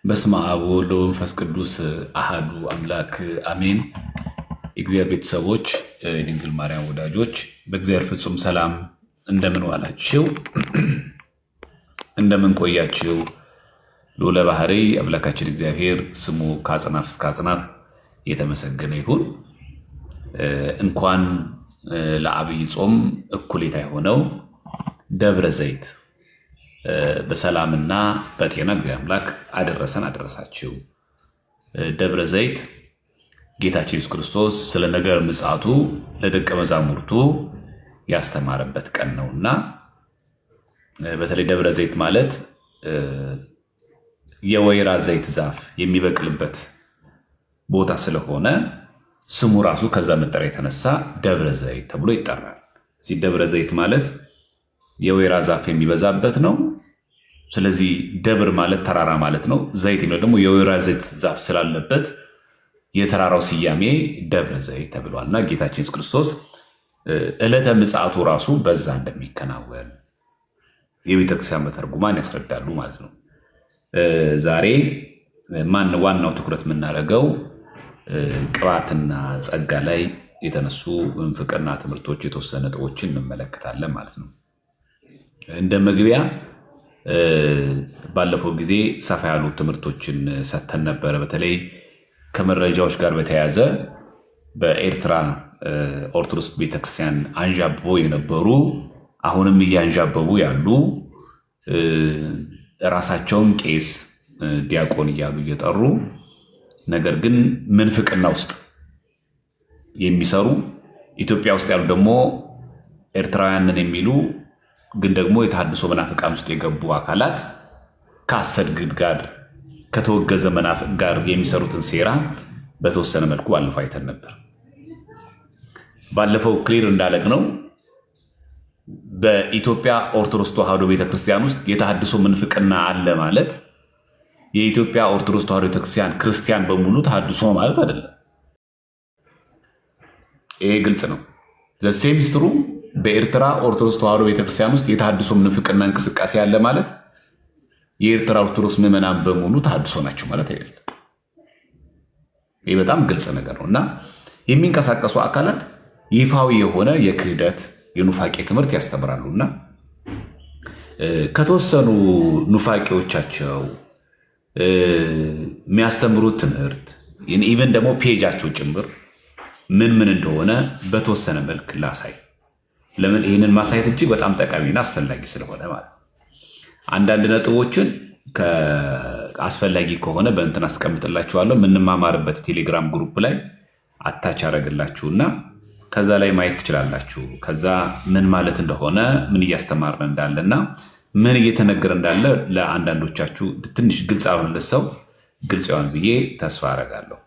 በስመ አብ ወወልድ ወመንፈስ ቅዱስ አሐዱ አምላክ አሜን። የእግዚአብሔር ቤተሰቦች፣ የድንግል ማርያም ወዳጆች በእግዚአብሔር ፍጹም ሰላም እንደምን ዋላችሁ? እንደምን ቆያችሁ? ልዑለ ባሕርይ አምላካችን እግዚአብሔር ስሙ ከአጽናፍ እስከ አጽናፍ የተመሰገነ ይሁን። እንኳን ለዐቢይ ጾም እኩሌታ የሆነው ደብረ ዘይት በሰላምና በጤና እግዚአብሔር አምላክ አደረሰን አደረሳችሁ። ደብረ ዘይት ጌታችን ኢየሱስ ክርስቶስ ስለ ነገረ ምጽአቱ ለደቀ መዛሙርቱ ያስተማረበት ቀን ነውና በተለይ ደብረ ዘይት ማለት የወይራ ዘይት ዛፍ የሚበቅልበት ቦታ ስለሆነ ስሙ ራሱ ከዛ መጠሪያ የተነሳ ደብረ ዘይት ተብሎ ይጠራል። እዚህ ደብረ ዘይት ማለት የወይራ ዛፍ የሚበዛበት ነው። ስለዚህ ደብር ማለት ተራራ ማለት ነው። ዘይት የሚለው ደግሞ የወይራ ዘይት ዛፍ ስላለበት የተራራው ስያሜ ደብረ ዘይት ተብሏል እና ጌታችን ኢየሱስ ክርስቶስ ዕለተ ምጽአቱ ራሱ በዛ እንደሚከናወን የቤተክርስቲያን መተርጉማን ያስረዳሉ ማለት ነው። ዛሬ ዋናው ትኩረት የምናደርገው ቅባትና ጸጋ ላይ የተነሱ ፍቅርና ትምህርቶች የተወሰነ ነጥቦችን እንመለከታለን ማለት ነው። እንደ መግቢያ ባለፈው ጊዜ ሰፋ ያሉ ትምህርቶችን ሰጥተን ነበረ። በተለይ ከመረጃዎች ጋር በተያያዘ በኤርትራ ኦርቶዶክስ ቤተክርስቲያን አንዣብቦ የነበሩ አሁንም እያንዣበቡ ያሉ ራሳቸውን ቄስ ዲያቆን እያሉ እየጠሩ ነገር ግን ምንፍቅና ውስጥ የሚሰሩ ኢትዮጵያ ውስጥ ያሉ ደግሞ ኤርትራውያንን የሚሉ ግን ደግሞ የተሐድሶ መናፍቃን ውስጥ የገቡ አካላት ከአሰግድ ጋር ከተወገዘ መናፍቅ ጋር የሚሰሩትን ሴራ በተወሰነ መልኩ ባለፈው አይተን ነበር። ባለፈው ክሊር እንዳደረግነው በኢትዮጵያ ኦርቶዶክስ ተዋሕዶ ቤተክርስቲያን ውስጥ የተሐድሶ ምንፍቅና አለ ማለት የኢትዮጵያ ኦርቶዶክስ ተዋሕዶ ቤተክርስቲያን ክርስቲያን በሙሉ ተሐድሶ ማለት አይደለም። ይሄ ግልጽ ነው። ዘሴሚስትሩ በኤርትራ ኦርቶዶክስ ተዋሕዶ ቤተክርስቲያን ውስጥ የተሐድሶ ምንፍቅና እንቅስቃሴ ያለ ማለት የኤርትራ ኦርቶዶክስ ምዕመናን በሙሉ ተሐድሶ ናቸው ማለት አይደለም። ይህ በጣም ግልጽ ነገር ነው እና የሚንቀሳቀሱ አካላት ይፋዊ የሆነ የክህደት የኑፋቄ ትምህርት ያስተምራሉ እና ከተወሰኑ ኑፋቄዎቻቸው የሚያስተምሩት ትምህርት ኢቨን ደግሞ ፔጃቸው ጭምር ምን እንደሆነ በተወሰነ መልክ ላሳይ። ለምን ይህንን ማሳየት እጅግ በጣም ጠቃሚና አስፈላጊ ስለሆነ ማለት ነው። አንዳንድ ነጥቦችን አስፈላጊ ከሆነ በእንትን አስቀምጥላችኋለሁ። የምንማማርበት ቴሌግራም ግሩፕ ላይ አታች አደረግላችሁና ከዛ ላይ ማየት ትችላላችሁ። ከዛ ምን ማለት እንደሆነ ምን እያስተማርን እንዳለና ምን እየተነገረ እንዳለ ለአንዳንዶቻችሁ ትንሽ ግልጽ አሁንለት ሰው ግልጽ ይሆን ብዬ ተስፋ አደርጋለሁ።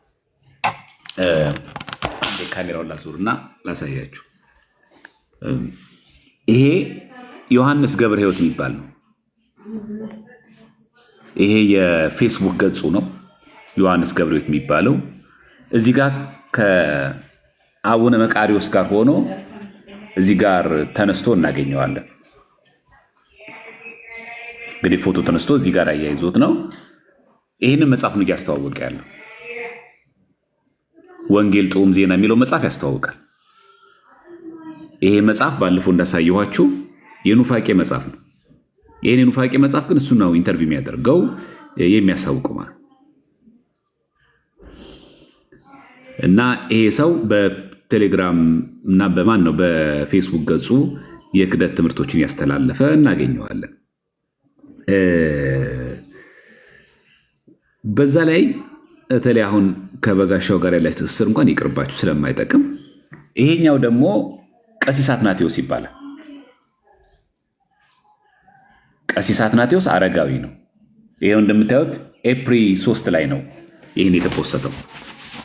ካሜራውን ላዙርና ላሳያችሁ። ይሄ ዮሐንስ ገብረ ሕይወት የሚባል ነው። ይሄ የፌስቡክ ገጹ ነው። ዮሐንስ ገብረ ሕይወት የሚባለው እዚህ ጋር ከአቡነ መቃሪዎስ ጋር ሆኖ እዚህ ጋር ተነስቶ እናገኘዋለን። እንግዲህ ፎቶ ተነስቶ እዚህ ጋር አያይዞት ነው። ይህንን መጽሐፍ ነው እያስተዋወቀ ያለው። ወንጌል ጥዑም ዜና የሚለው መጽሐፍ ያስተዋውቃል። ይሄ መጽሐፍ ባለፈው እንዳሳየኋችሁ የኑፋቄ መጽሐፍ ነው። ይህን የኑፋቄ መጽሐፍ ግን እሱ ነው ኢንተርቪው የሚያደርገው የሚያሳውቀው ማለት እና ይሄ ሰው በቴሌግራም እና በፌስቡክ ገጹ የክህደት ትምህርቶችን ያስተላለፈ እናገኘዋለን። በዛ ላይ በተለይ አሁን ከበጋሻው ጋር ያላችሁ ትስስር እንኳን ይቅርባችሁ ስለማይጠቅም፣ ይሄኛው ደግሞ ቀሲስ አትናቴዎስ ይባላል። ቀሲስ አትናቴዎስ አረጋዊ ነው። ይሄው እንደምታዩት ኤፕሪል 3 ላይ ነው ይህን የተፖሰተው።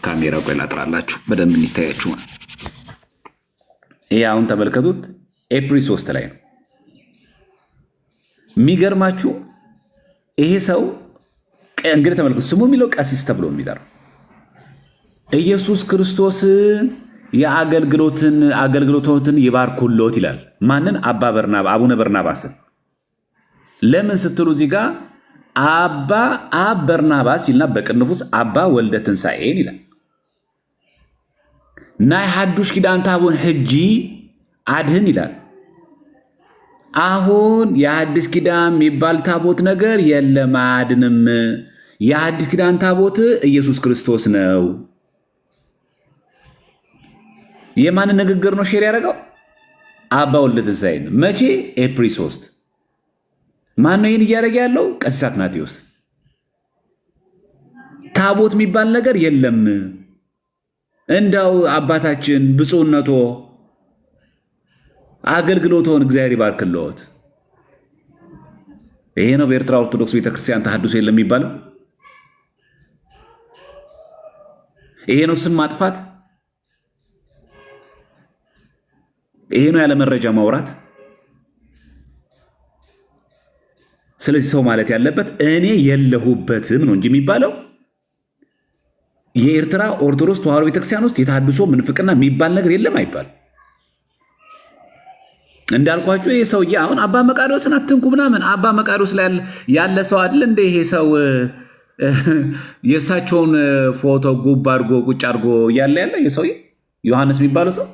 ካሜራ ቆይ ላጥራላችሁ በደንብ እንዲታያችሁ። ይሄ አሁን ተመልከቱት፣ ኤፕሪል 3 ላይ ነው። የሚገርማችሁ ይሄ ሰው እንግዲህ ተመልከቱ፣ ስሙ የሚለው ቀሲስ ተብሎ የሚጠራው ኢየሱስ ክርስቶስ የአገልግሎትን ይባርኩልዎት ይላል። ማንን? አቡነ በርናባስን። ለምን ስትሉ እዚህ ጋር አብ በርናባስ ይልና በቅንፉስ አባ ወልደ ትንሣኤን ይላል። ናይ ሓዱሽ ኪዳን ታቦን ሕጂ አድህን ይላል። አሁን የሐዲስ ኪዳን የሚባል ታቦት ነገር የለም፣ አያድንም። የሐዲስ ኪዳን ታቦት ኢየሱስ ክርስቶስ ነው። የማንን ንግግር ነው ሼር ያደረገው? አባ ወልደ ትንሣኤን። መቼ? ኤፕሪል 3። ማን ነው ይህን እያደረገ ያለው? ቀሲስ አትናቴዎስ። ታቦት የሚባል ነገር የለም፣ እንዳው አባታችን ብፁዕነቶ አገልግሎቶን እግዚአብሔር ይባርክልዎት። ይሄ ነው በኤርትራ ኦርቶዶክስ ቤተክርስቲያን ተሐድሶ የለም የሚባለው? ይሄ ነው ስም ማጥፋት? ይሄ ነው ያለ መረጃ ማውራት? ስለዚህ ሰው ማለት ያለበት እኔ የለሁበትም ነው እንጂ የሚባለው የኤርትራ ኦርቶዶክስ ተዋሕዶ ቤተክርስቲያን ውስጥ የተሐድሶ ምንፍቅና የሚባል ነገር የለም አይባል። እንዳልኳችሁ ይሄ ሰውዬ አሁን አባ መቃርዮስን አትንኩ ምናምን፣ አባ መቃርዮስ ላይ ያለ ሰው አይደል እንደ ይሄ ሰው የእሳቸውን ፎቶ ጉብ አድርጎ ቁጭ አድርጎ እያለ ያለ ይሄ ሰውዬ ዮሐንስ የሚባለው ሰው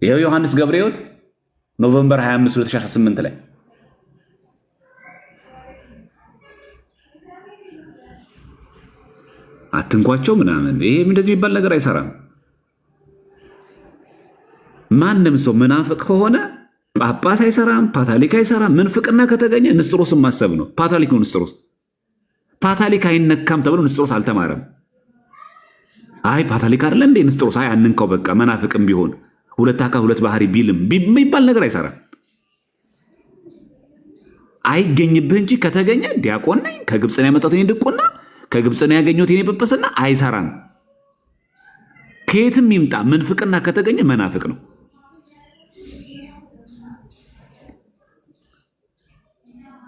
ይሄው ዮሐንስ ገብረ ሕይወት ኖቨምበር 25 2018 ላይ አትንኳቸው ምናምን፣ ይሄ እንደዚህ የሚባል ነገር አይሰራም። ማንም ሰው ምናፍቅ ከሆነ ጳጳስ አይሰራም፣ ፓታሊክ አይሰራም። ምንፍቅና ከተገኘ ንስጥሮስን ማሰብ ነው። ፓታሊክ ነው ንስጥሮስ። ፓታሊክ አይነካም ተብሎ ንስጥሮስ አልተማረም። አይ ፓታሊክ አይደለ እንዴ ንስጥሮስ፣ አይ አንንካው በቃ መናፍቅም ቢሆን ሁለት አካል ሁለት ባህሪ ቢልም የሚባል ነገር አይሰራም። አይገኝብህ እንጂ ከተገኘ ዲያቆን ነኝ፣ ከግብፅ ነው ያመጣሁት እኔ ድቁና፣ ከግብፅ ነው ያገኘሁት እኔ ጵጵስና፣ አይሰራም። ከየትም ይምጣ ምንፍቅና ከተገኘ መናፍቅ ነው።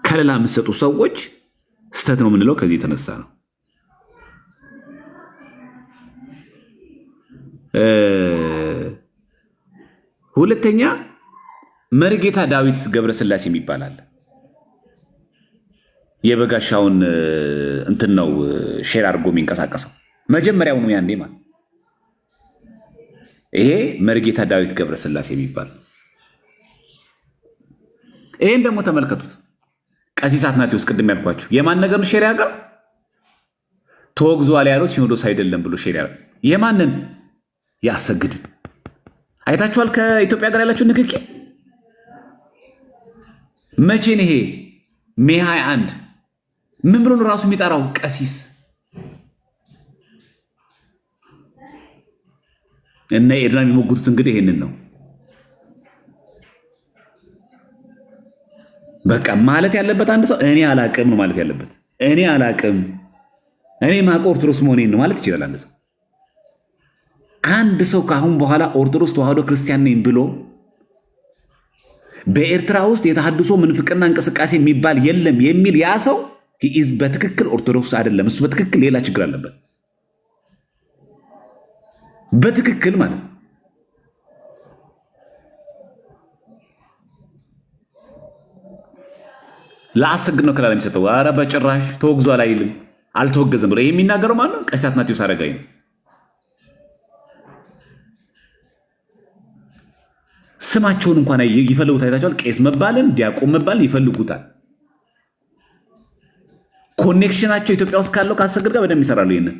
ከለላ የምትሰጡ ሰዎች ስተት ነው የምንለው ከዚህ የተነሳ ነው። ሁለተኛ መርጌታ ዳዊት ገብረስላሴ የሚባላል የበጋሻውን እንትን ነው ሼር አድርጎ የሚንቀሳቀሰው መጀመሪያውኑ ያንዴ ማለት ይሄ መርጌታ ዳዊት ገብረስላሴ የሚባል። ይሄን ደግሞ ተመልከቱት። ቀሲስ አትናቴዎስ ቅድም ያልኳችሁ የማን ነገር ሼር ያደርጋል? ተወግዟል ያለው ሲኖዶስ አይደለም ብሎ ሼር ያደርጋል። የማንን? ያሰግድ። አይታችኋል? ከኢትዮጵያ ጋር ያላችሁ ንክኪ መቼ ነው? ይሄ ሜይ 21 ምን ብሎ ራሱ የሚጠራው ቀሲስ እና ኤድና የሚሞግቱት እንግዲህ ይሄንን ነው። በቃ ማለት ያለበት አንድ ሰው እኔ አላቅም ነው ማለት ያለበት። እኔ አላቅም፣ እኔ ማውቀው ኦርቶዶክስ መሆኔን ነው ማለት ይችላል አንድ ሰው። አንድ ሰው ከአሁን በኋላ ኦርቶዶክስ ተዋሕዶ ክርስቲያን ነኝ ብሎ በኤርትራ ውስጥ የተሐድሶ ምንፍቅና እንቅስቃሴ የሚባል የለም የሚል ያ ሰው በትክክል ኦርቶዶክስ አይደለም። እሱ በትክክል ሌላ ችግር አለበት። በትክክል ማለት ለአሰግድ ነው ከላላ የሚሰጠው። ኧረ በጭራሽ ተወግዟል አይልም፣ አልተወገዘም ብሎ ይሄ የሚናገረው ማለት ነው ቀሲስ አትናቴዎስ አረጋዊ ነው። ስማቸውን እንኳን ይፈልጉት አይታቸዋል። ቄስ መባልን ዲያቆን መባልን ይፈልጉታል። ኮኔክሽናቸው ኢትዮጵያ ውስጥ ካለው ከአሰግድ ጋር በደንብ ይሰራሉ። ይሄንን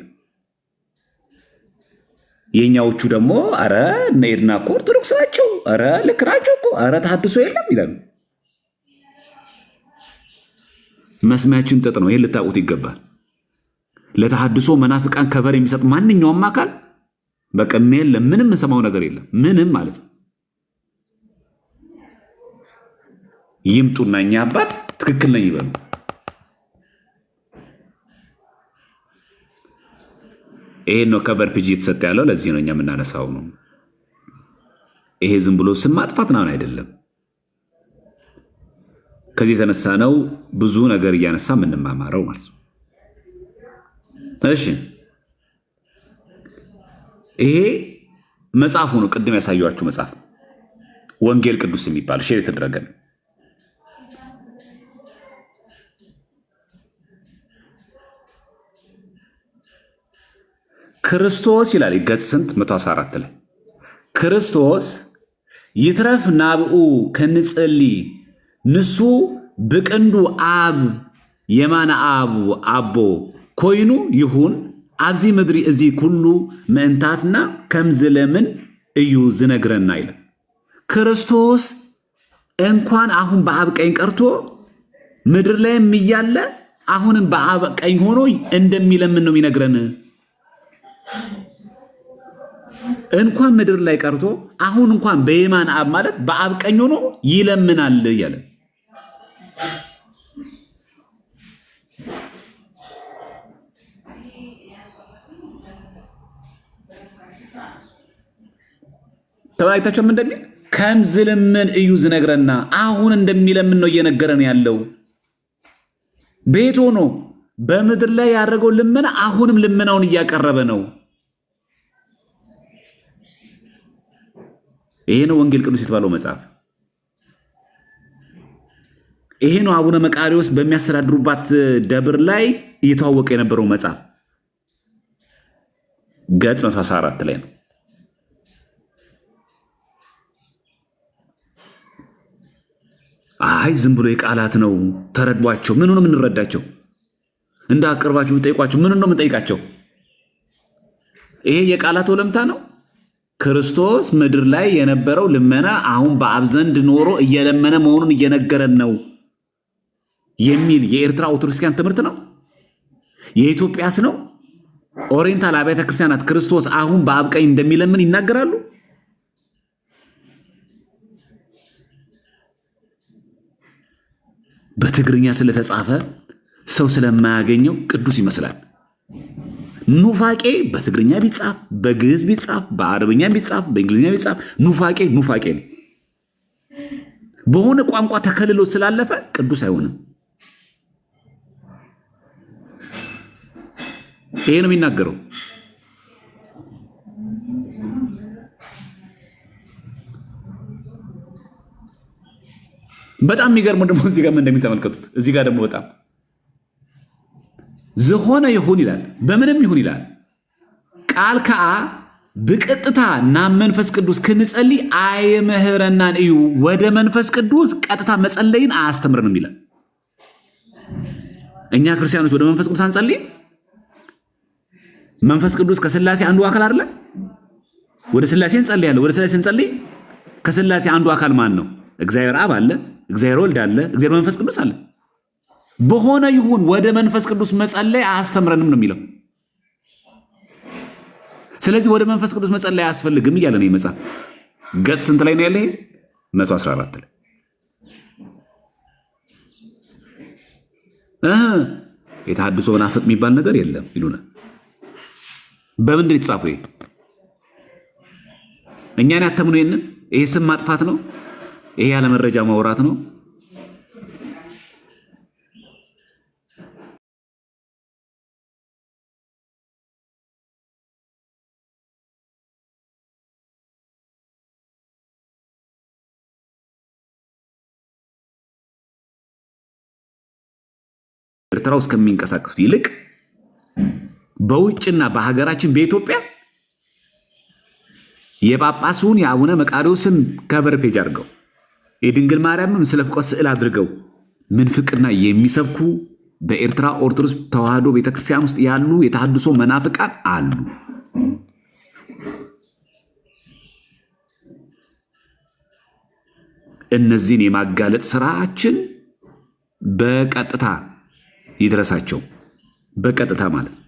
የኛዎቹ ደግሞ አረ እነ ኤድና እኮ ኦርቶዶክስ ናቸው፣ አረ ልክ ናቸው እኮ፣ አረ ተሐድሶ የለም ይላሉ። መስሚያችን ጥጥ ነው። ይሄን ልታውቁት ይገባል። ለተሐድሶ መናፍቃን ከቨር የሚሰጥ ማንኛውም አካል በቃ ምንም እንሰማው ነገር የለም። ምንም ማለት ነው። ይምጡና እኛ አባት ትክክል ነኝ ይበሉ። ይሄን ነው ከቨር ፒጂ የተሰጠ ያለው። ለዚህ ነው እኛ የምናነሳው ነው። ይሄ ዝም ብሎ ስም ማጥፋት ነው አይደለም። ከዚህ የተነሳ ነው ብዙ ነገር እያነሳ የምንማማረው ማለት ነው። እሺ ይሄ መጽሐፉ ነው። ቅድም ያሳየኋችሁ መጽሐፍ ወንጌል ቅዱስ የሚባል ሼር የተደረገ ነው። ክርስቶስ ይላል ገጽ ስንት 114 ላይ ክርስቶስ ይትረፍ ናብኡ ከንጸሊ ንሱ ብቅንዱ አብ የማነ አብ አቦ ኮይኑ ይሁን አብዚ ምድሪ እዚ ኩሉ ምእንታትና ከምዝለምን እዩ ዝነግረና ይላል። ክርስቶስ እንኳን አሁን በአብ ቀኝ ቀርቶ ምድር ላይም እያለ አሁንም በአብ ቀኝ ሆኖ እንደሚለምን ነው የሚነግረን። እንኳን ምድር ላይ ቀርቶ አሁን እንኳን በየማን አብ ማለት በአብ ቀኝ ሆኖ ይለምናል እያለ ተባይታቸው ምን እንደሚል ከምዝለምን እዩ ዝነግረና አሁን እንደሚለምን ነው እየነገረን ያለው። ቤት ሆኖ በምድር ላይ ያደረገው ልመና አሁንም ልመናውን እያቀረበ ነው። ይሄ ነው ወንጌል ቅዱስ የተባለው መጽሐፍ። ይሄ ነው አቡነ መቃርዮስ በሚያስተዳድሩባት ደብር ላይ እየተዋወቀ የነበረው መጽሐፍ ገጽ 114 ላይ ነው። አይ ዝም ብሎ የቃላት ነው ተረዷቸው። ምን ነው የምንረዳቸው? እንዳቀርባችሁ ብጠይቋቸው ምን ነው የምንጠይቃቸው? ይሄ የቃላት ወለምታ ነው። ክርስቶስ ምድር ላይ የነበረው ልመና አሁን በአብ ዘንድ ኖሮ እየለመነ መሆኑን እየነገረን ነው የሚል የኤርትራ ኦርቶዶክሳውያን ትምህርት ነው። የኢትዮጵያስ ነው? ኦሪየንታል አብያተ ክርስቲያናት ክርስቶስ አሁን በአብ ቀኝ እንደሚለምን ይናገራሉ። በትግርኛ ስለተጻፈ ሰው ስለማያገኘው ቅዱስ ይመስላል። ኑፋቄ በትግርኛ ቢጻፍ፣ በግዕዝ ቢጻፍ፣ በአረብኛ ቢጻፍ፣ በእንግሊዝኛ ቢጻፍ ኑፋቄ ነው። በሆነ ቋንቋ ተከልሎ ስላለፈ ቅዱስ አይሆንም። ይሄ ነው የሚናገረው። በጣም የሚገርመው ደግሞ እዚህ ጋር ምን እንደሚተመልከቱት እዚህ ጋር ደግሞ በጣም ዝሆነ ይሁን ይላል፣ በምንም ይሁን ይላል። ቃል ከአ ብቀጥታ ናብ መንፈስ ቅዱስ ክንጸልይ አይመህረናን እዩ። ወደ መንፈስ ቅዱስ ቀጥታ መጸለይን አያስተምረንም ይላል። እኛ ክርስቲያኖች ወደ መንፈስ ቅዱስ አንጸልይ። መንፈስ ቅዱስ ከስላሴ አንዱ አካል አይደለ? ወደ ስላሴ እንጸልያለን። ወደ ስላሴ እንጸልይ። ከስላሴ አንዱ አካል ማን ነው? እግዚአብሔር አብ አለ፣ እግዚአብሔር ወልድ አለ፣ እግዚአብሔር መንፈስ ቅዱስ አለ። በሆነ ይሁን ወደ መንፈስ ቅዱስ መጸለይ አያስተምረንም ነው የሚለው። ስለዚህ ወደ መንፈስ ቅዱስ መጸለይ አያስፈልግም እያለ ነው መጽሐፍ። ገጽ ስንት ላይ ነው ያለ? 114 ላይ የተሐድሶ መናፍቅ የሚባል ነገር የለም ይሉናል። በምንድን የተጻፈው? እኛን ያተምነው ይሄንን። ይሄ ስም ማጥፋት ነው። ይሄ ያለ መረጃ ማውራት ነው። ኤርትራ ውስጥ ከሚንቀሳቀሱት ይልቅ በውጭና በሀገራችን በኢትዮጵያ የጳጳሱን የአቡነ መቃርዮስን ከቨር ፔጅ አድርገው የድንግል ማርያምም ስለ ፍቆት ስዕል አድርገው ምንፍቅና የሚሰብኩ በኤርትራ ኦርቶዶክስ ተዋህዶ ቤተክርስቲያን ውስጥ ያሉ የተሐድሶ መናፍቃን አሉ። እነዚህን የማጋለጥ ስራችን በቀጥታ ይድረሳቸው። በቀጥታ ማለት ነው።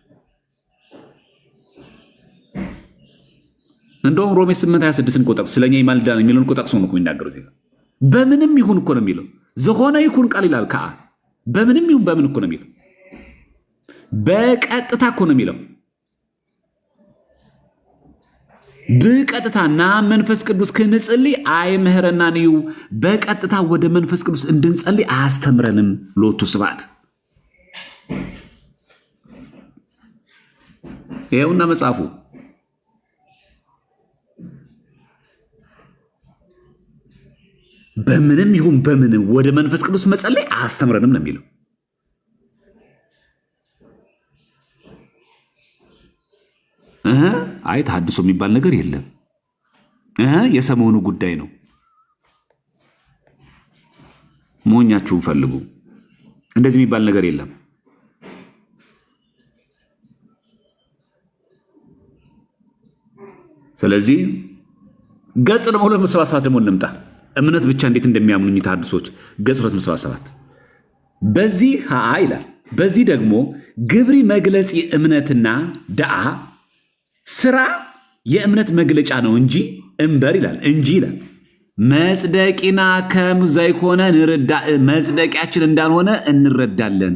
እንደውም ሮሜ 8:26 ቁጥር ስለኛ ይማልዳል የሚለውን ቁጥር ጠቅሶ ነው የሚናገረው። እዚህ በምንም ይሁን እኮ ነው የሚለው። ዝሆነ ይሁን ቃል ይላል። ከአ በምንም ይሁን በምን እኮ ነው የሚለው። በቀጥታ እኮ ነው የሚለው። በቀጥታና መንፈስ ቅዱስ ክንጸልይ አይመህረናን እዩ። በቀጥታ ወደ መንፈስ ቅዱስ እንድንጸልይ አያስተምረንም። ሎቱ ስብሐት። ይኸውና መጽሐፉ በምንም ይሁን በምንም ወደ መንፈስ ቅዱስ መጸለይ አያስተምረንም ነው የሚለው። አይ ተሐድሶ የሚባል ነገር የለም፣ የሰሞኑ ጉዳይ ነው። ሞኛችሁን ፈልጉ። እንደዚህ የሚባል ነገር የለም። ስለዚህ ገጽ ደግሞ 277 ደግሞ እንምጣ። እምነት ብቻ እንዴት እንደሚያምኑኝ ተሐድሶች ገጽ 277 በዚህ ይላል። በዚህ ደግሞ ግብሪ መግለጽ እምነትና ዳአ ስራ የእምነት መግለጫ ነው እንጂ እምበር ይላል እንጂ ይላል መጽደቂና ከም ዘይኮነ ንርዳ መጽደቂያችን እንዳልሆነ እንረዳለን።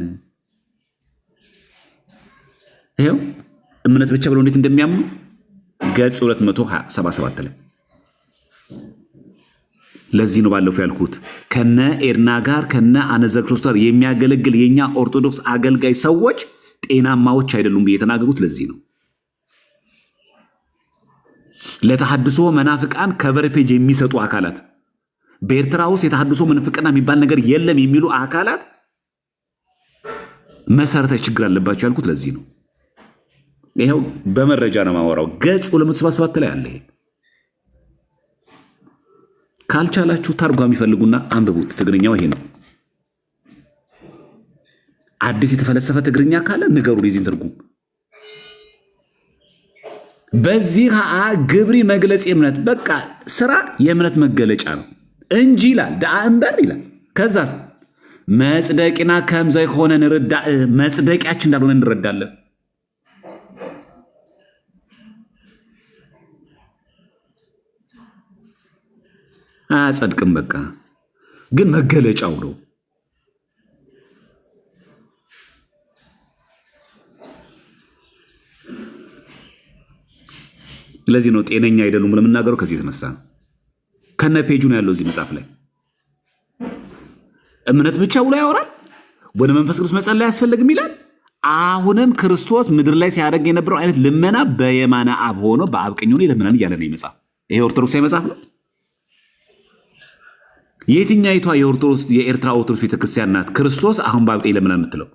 ይሄው እምነት ብቻ ብለው እንዴት እንደሚያምኑ ገጽ 277 ላይ። ለዚህ ነው ባለፈው ያልኩት ከነ ኤርና ጋር ከነ አነዘክርስቶስ ጋር የሚያገለግል የኛ ኦርቶዶክስ አገልጋይ ሰዎች ጤናማዎች አይደሉም ብዬ የተናገሩት ለዚህ ነው። ለተሐድሶ መናፍቃን ከቨር ፔጅ የሚሰጡ አካላት በኤርትራ ውስጥ የተሐድሶ መንፍቅና የሚባል ነገር የለም የሚሉ አካላት መሰረታዊ ችግር አለባቸው ያልኩት ለዚህ ነው። ይሄው በመረጃ ነው ማወራው። ገጽ 277 ላይ አለ። ካልቻላችሁ ተርጓሚ ፈልጉና አንብቡት። ትግርኛው ይሄ ነው። አዲስ የተፈለሰፈ ትግርኛ ካለ ንገሩ የዚህን ትርጉም። በዚህ ግብሪ መግለጽ የእምነት በቃ ስራ የእምነት መገለጫ ነው እንጂ ይላል ዳአ እምበር ይላል። ከዛስ መጽደቂና ከም ዘይኮነ ንርዳ መጽደቂያችን እንዳልሆነ እንረዳለን። አያጸድቅም። በቃ ግን መገለጫው ነው። ለዚህ ነው ጤነኛ አይደሉም ብለን የምናገረው። ከዚህ የተነሳ ነው። ከነ ፔጁ ነው ያለው እዚህ መጽሐፍ ላይ። እምነት ብቻ ብሎ ያወራል። ወደ መንፈስ ቅዱስ መጸለይ አያስፈልግም ይላል። አሁንም ክርስቶስ ምድር ላይ ሲያደርግ የነበረው አይነት ልመና በየማነ አብ ሆኖ በአብ ቀኝ ሆኖ ይለምናል እያለ ነው መጽሐፍ። ይሄ ኦርቶዶክሳዊ መጽሐፍ ነው። የትኛይቷ የኤርትራ ኦርቶዶክስ ቤተክርስቲያን ናት ክርስቶስ አሁን በአብ ቀኝ ይለምናል የምትለው?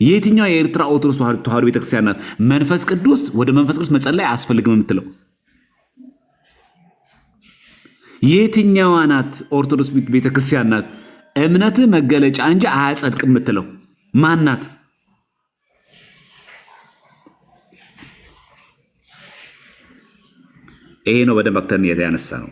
የትኛው የኤርትራ ኦርቶዶክስ ተዋሕዶ ቤተክርስቲያን ናት መንፈስ ቅዱስ ወደ መንፈስ ቅዱስ መጸለይ አያስፈልግም የምትለው? የትኛዋ ናት ኦርቶዶክስ ቤተክርስቲያን ናት እምነት መገለጫ እንጂ አያጸድቅም የምትለው? ማን ናት? ይሄ ነው በደንብ አክተን ያነሳ ነው።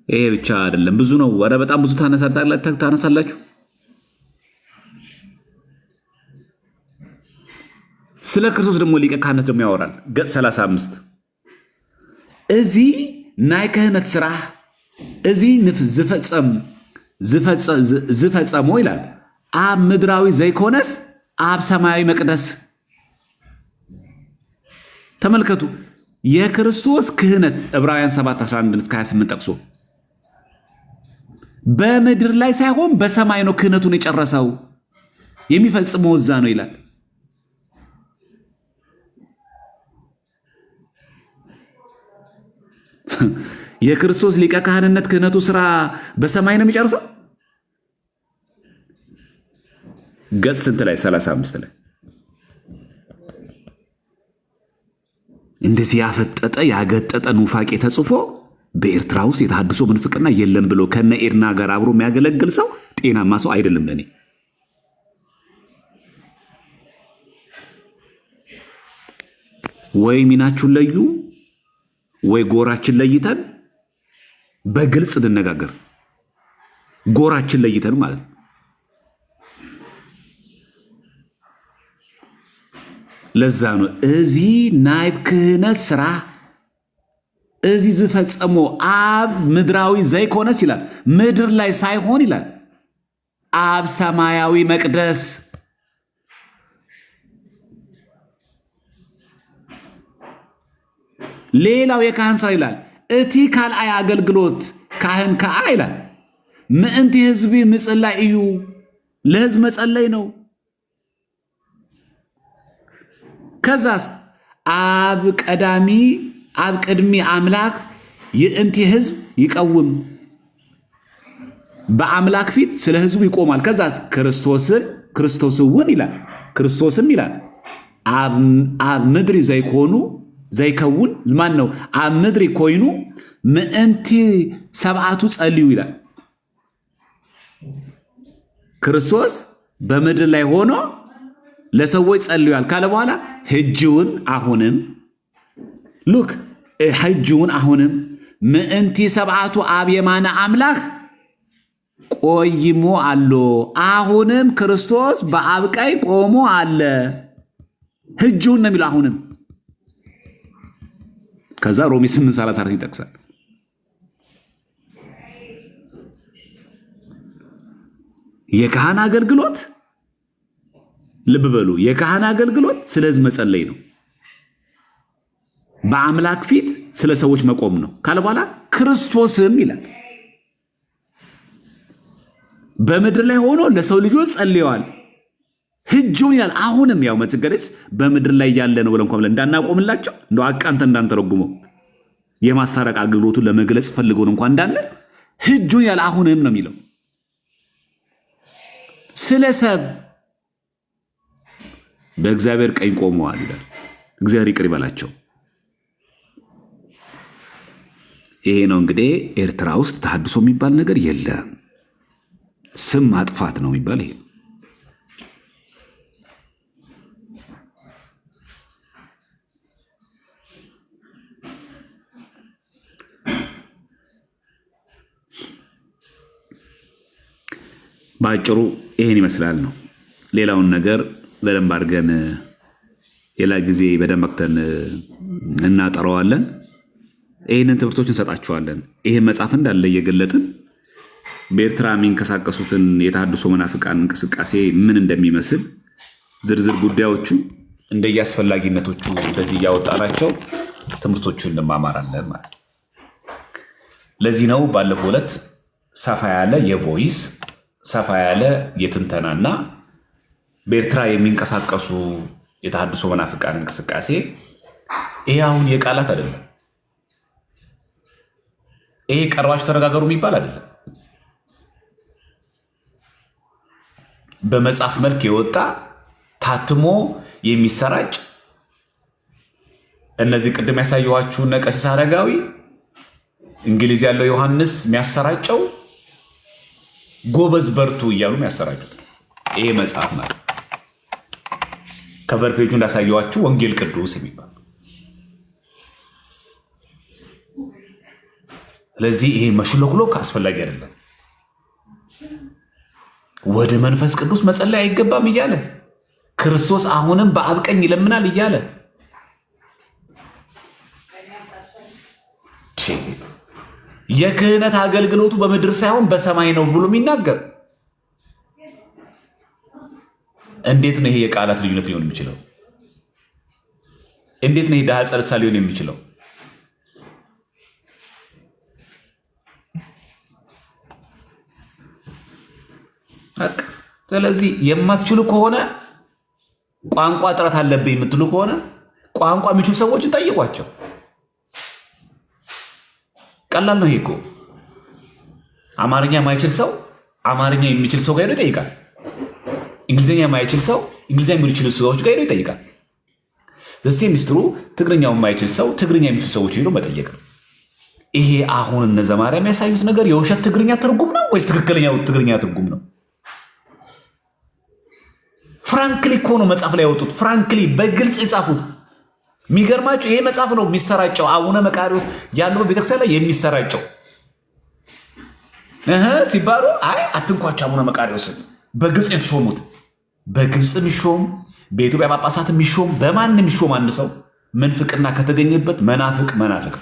ይሄ ብቻ አይደለም፣ ብዙ ነው። ወደ በጣም ብዙ ታነሳላችሁ። ስለ ክርስቶስ ደግሞ ሊቀ ካህናት ደግሞ ያወራል። ገጽ 35 እዚህ ናይ ክህነት ስራ እዚህ ዝፈጸሞ ይላል አብ ምድራዊ ዘይኮነስ አብ ሰማያዊ መቅደስ። ተመልከቱ የክርስቶስ ክህነት ዕብራውያን 7:11-28 ጠቅሶ በምድር ላይ ሳይሆን በሰማይ ነው ክህነቱን የጨረሰው፣ የሚፈጽመው እዛ ነው ይላል። የክርስቶስ ሊቀ ካህንነት ክህነቱ ስራ በሰማይ ነው የሚጨርሰው። ገጽ ስንት ላይ? 35 ላይ እንደዚህ ያፈጠጠ ያገጠጠ ኑፋቄ ተጽፎ በኤርትራ ውስጥ የተሐድሶ ምንፍቅና የለም ብሎ ከነ ኤርና ጋር አብሮ የሚያገለግል ሰው ጤናማ ሰው አይደለም። ለኔ ወይ ሚናችሁን ለዩ ወይ ጎራችን ለይተን በግልጽ እንነጋገር። ጎራችን ለይተን ማለት ነው። ለዛ ነው እዚህ ናይብ ክህነት ስራ እዚህ ዝፈጸሞ አብ ምድራዊ ዘይኮነስ ይላል። ምድር ላይ ሳይሆን ይላል አብ ሰማያዊ መቅደስ። ሌላው የካህን ስራ ይላል እቲ ካልአይ አገልግሎት ካህን ከአ ይላል ምእንቲ ህዝቢ ምጽላይ እዩ፣ ለህዝብ መጸለይ ነው። ከዛስ አብ ቅድሚ አምላክ የእንቲ ህዝብ ይቀውም። በአምላክ ፊት ስለ ህዝቡ ይቆማል። ከዛ ክርስቶስውን ይላል ክርስቶስም ይላል አብ ምድሪ ዘይከውን ማን ነው? አብ ምድሪ ኮይኑ ምእንቲ ሰብዓቱ ጸልዩ ይላል። ክርስቶስ በምድር ላይ ሆኖ ለሰዎች ጸልዩዋል ካለ በኋላ ህጅውን አሁንም ምእንቲ ሰብዓቱ አብ የማነ አምላክ ቆይሞ አሎ። አሁንም ክርስቶስ በአብ ቀኝ ቆሞ አለ። ህጅውን ነው የሚለው አሁንም። ከዛ ሮሜ 8:34 ይጠቅሳል። የካህን አገልግሎት ልብ በሉ፣ የካህን አገልግሎት ስለ ህዝብ መጸለይ ነው። በአምላክ ፊት ስለ ሰዎች መቆም ነው ካለ በኋላ ክርስቶስም ይላል በምድር ላይ ሆኖ ለሰው ልጆች ጸልየዋል። ህጁን ይላል አሁንም። ያው መጽገደስ በምድር ላይ ያለ ነው ብለን እንኳን እንዳናቆምላቸው እንደው አቃንተ እንዳንተረጉመው የማስታረቅ አገልግሎቱን ለመግለጽ ፈልገውን እንኳን እንዳለ ህጁን ይላል አሁንም ነው የሚለው። ስለ ሰብ በእግዚአብሔር ቀኝ ቆመዋል ይላል። እግዚአብሔር ይቅር ይበላቸው። ይሄ ነው እንግዲህ ኤርትራ ውስጥ ተሐድሶ የሚባል ነገር የለም። ስም ማጥፋት ነው የሚባል ይሄ። በአጭሩ ይሄን ይመስላል ነው። ሌላውን ነገር በደንብ አድርገን ሌላ ጊዜ በደንብ አክተን እናጠራዋለን። ይህንን ትምህርቶች እንሰጣችኋለን። ይህን መጽሐፍ እንዳለ እየገለጥን በኤርትራ የሚንቀሳቀሱትን የተሐድሶ መናፍቃን እንቅስቃሴ ምን እንደሚመስል ዝርዝር ጉዳዮቹ እንደየአስፈላጊነቶቹ እንደዚህ እያወጣናቸው ትምህርቶቹን እንማማራለን ማለት ነው። ለዚህ ነው ባለፈው ዕለት ሰፋ ያለ የቮይስ ሰፋ ያለ የትንተናና በኤርትራ የሚንቀሳቀሱ የተሐድሶ መናፍቃን እንቅስቃሴ ይሄ አሁን የቃላት አይደለም። ይሄ ቀርባችሁ ተነጋገሩ የሚባል አይደለም። በመጽሐፍ መልክ የወጣ ታትሞ የሚሰራጭ እነዚህ ቅድም ያሳየኋችሁ እነ ቀሲስ አረጋዊ እንግሊዝ ያለው ዮሐንስ የሚያሰራጨው ጎበዝ በርቱ እያሉ የሚያሰራጩት ይሄ መጽሐፍ ማለት ከቨር ፔጁ እንዳሳየኋችሁ ወንጌል ቅዱስ የሚባል። ስለዚህ ይሄ መሽሎክሎክ አስፈላጊ አይደለም። ወደ መንፈስ ቅዱስ መጸለይ አይገባም እያለ ክርስቶስ አሁንም በአብ ቀኝ ይለምናል እያለ የክህነት አገልግሎቱ በምድር ሳይሆን በሰማይ ነው ብሎ የሚናገር እንዴት ነው ይሄ የቃላት ልዩነት ሊሆን የሚችለው? እንዴት ነው ዳህ ጸርሳ ሊሆን የሚችለው? ስለዚህ የማትችሉ ከሆነ ቋንቋ ጥረት አለብኝ የምትሉ ከሆነ ቋንቋ የሚችሉ ሰዎችን ጠይቋቸው። ቀላል ነው ይሄ እኮ። አማርኛ የማይችል ሰው አማርኛ የሚችል ሰው ጋር ሄዶ ይጠይቃል። እንግሊዝኛ የማይችል ሰው እንግሊዝኛ የሚችሉ ሰዎች ጋር ሄዶ ይጠይቃል። ዘሴ ሚስትሩ ትግርኛው የማይችል ሰው ትግርኛ የሚችሉ ሰዎች ሄዶ መጠየቅ ነው። ይሄ አሁን እነ ዘማርያም ያሳዩት ነገር የውሸት ትግርኛ ትርጉም ነው ወይስ ትክክለኛው ትግርኛ ትርጉም ነው? ፍራንክሊ እኮ ነው መጽሐፍ ላይ ያወጡት። ፍራንክሊ በግልጽ የጻፉት። የሚገርማቸው ይሄ መጽሐፍ ነው የሚሰራጨው። አቡነ መቃርዮስ ያለው ቤተክርስቲያን ላይ የሚሰራጨው ሲባሉ አይ አትንኳቸው አቡነ መቃርዮስን በግብፅ የተሾሙት። በግብፅ የሚሾም በኢትዮጵያ ጳጳሳት የሚሾም በማን የሚሾም አንድ ሰው ምንፍቅና ከተገኘበት መናፍቅ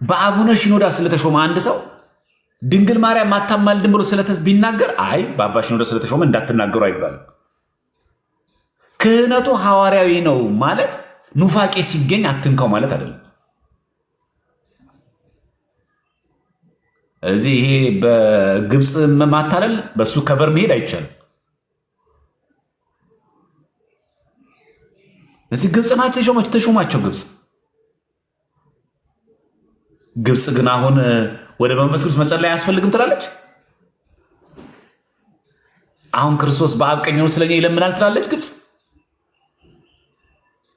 በአቡነ ሽኖዳ ስለተሾመ አንድ ሰው ድንግል ማርያም ማታማልድም ብሎ ቢናገር አይ በአባ ሽኖዳ ስለተሾመ እንዳትናገሩ አይባልም። ክህነቱ ሐዋርያዊ ነው ማለት ኑፋቄ ሲገኝ አትንካው ማለት አይደለም። እዚህ ይሄ በግብፅ ማታለል በሱ ከቨር መሄድ አይቻልም። እዚህ ግብፅ ናቸው ተሾማቸው። ግብፅ ግን አሁን ወደ መንፈስ ቅዱስ መጸለይ አያስፈልግም ትላለች። አሁን ክርስቶስ በአብ ቀኝ ሆኖ ስለኛ ይለምናል ትላለች ግብፅ።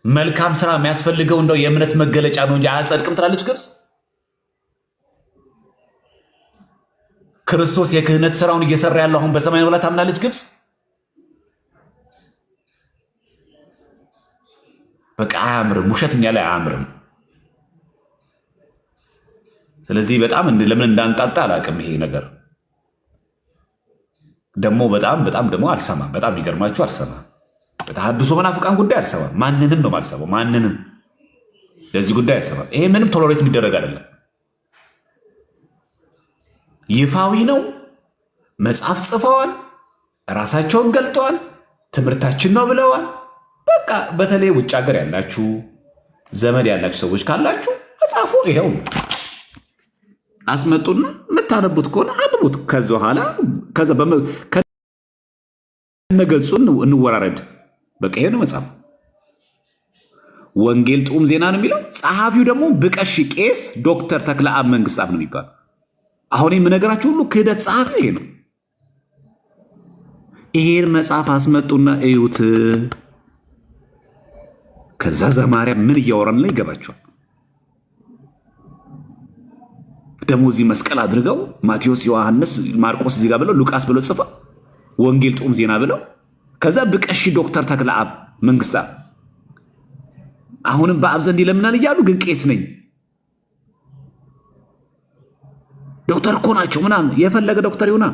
መልካም ስራ የሚያስፈልገው እንደው የእምነት መገለጫ ነው እንጂ አያጸድቅም ትላለች ግብፅ። ክርስቶስ የክህነት ስራውን እየሰራ ያለው አሁን በሰማይ ነው ብላ ታምናለች ግብፅ። በቃ አያምርም፣ ውሸት እኛ ላይ አያምርም። ስለዚህ በጣም ለምን እንዳንጣጣ አላውቅም። ይሄ ነገር ደግሞ በጣም ደግሞ አልሰማም። በጣም ይገርማችሁ አልሰማም። በተሐድሶ መናፍቃን ጉዳይ አልሰማም። ማንንም ነው የማልሰማው። ማንንም ለዚህ ጉዳይ አልሰማም። ይሄ ምንም ቶሎሬት የሚደረግ አይደለም። ይፋዊ ነው። መጽሐፍ ጽፈዋል፣ ራሳቸውን ገልጠዋል፣ ትምህርታችን ነው ብለዋል። በቃ በተለይ ውጭ ሀገር ያላችሁ ዘመድ ያላችሁ ሰዎች ካላችሁ መጽሐፉ ይኸው አስመጡና የምታነቡት ከሆነ አንብቡት። ከዛ በኋላ ከነገጹ እንወራረድ። በቃ ይሄ ነው መጽሐፍ። ወንጌል ጥዑም ዜና ነው የሚለው። ጸሐፊው ደግሞ ብቀሺ ቄስ ዶክተር ተክለአብ መንግስት አብ ነው የሚባል። አሁን የምነገራችሁ ሁሉ ክህደት ጸሐፊው ይሄ ነው። ይሄን መጽሐፍ አስመጡና እዩት። ከዛ ዘማርያም ምን እያወራን ላይ ይገባቸዋል። ደግሞ እዚህ መስቀል አድርገው ማቴዎስ፣ ዮሐንስ፣ ማርቆስ እዚህ ጋር ብለው ሉቃስ ብለው ጽፈው ወንጌል ጥዑም ዜና ብለው ከዛ ብቀሺ ዶክተር ተክለአብ መንግስት አብ አሁንም በአብ ዘንድ ይለምናል እያሉ ግን ቄስ ነኝ ዶክተር እኮ ናቸው ምናምን። የፈለገ ዶክተር ይሁና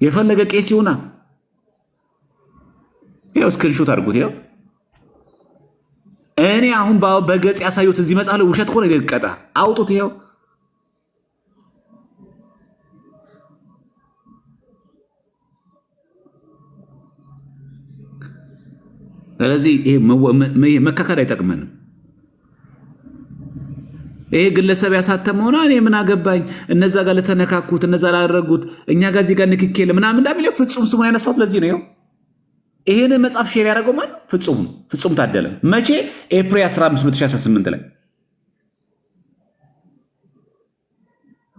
የፈለገ ቄስ ይሁና። ይኸው ስክሪንሾት አድርጉት። ይኸው እኔ አሁን በገጽ ያሳዩት እዚህ መጽሐፍ ላይ ውሸት ሆነ ይቀጣ አውጡት። ይኸው ስለዚህ ይሄ መካከል አይጠቅመንም። ይሄ ግለሰብ ያሳተመውና እኔ ምን አገባኝ እነዛ ጋር ለተነካኩት እነዛ ላደረጉት እኛ ጋር እዚህ ጋር ንክኬል ምናምን እንዳቢለ ፍጹም ስሙን ያነሳሁት ለዚህ ነው። ይሄን መጽሐፍ ሼር ያደረገው ማን? ፍጹም ታደለ። መቼ? ኤፕሪል 15 2018 ላይ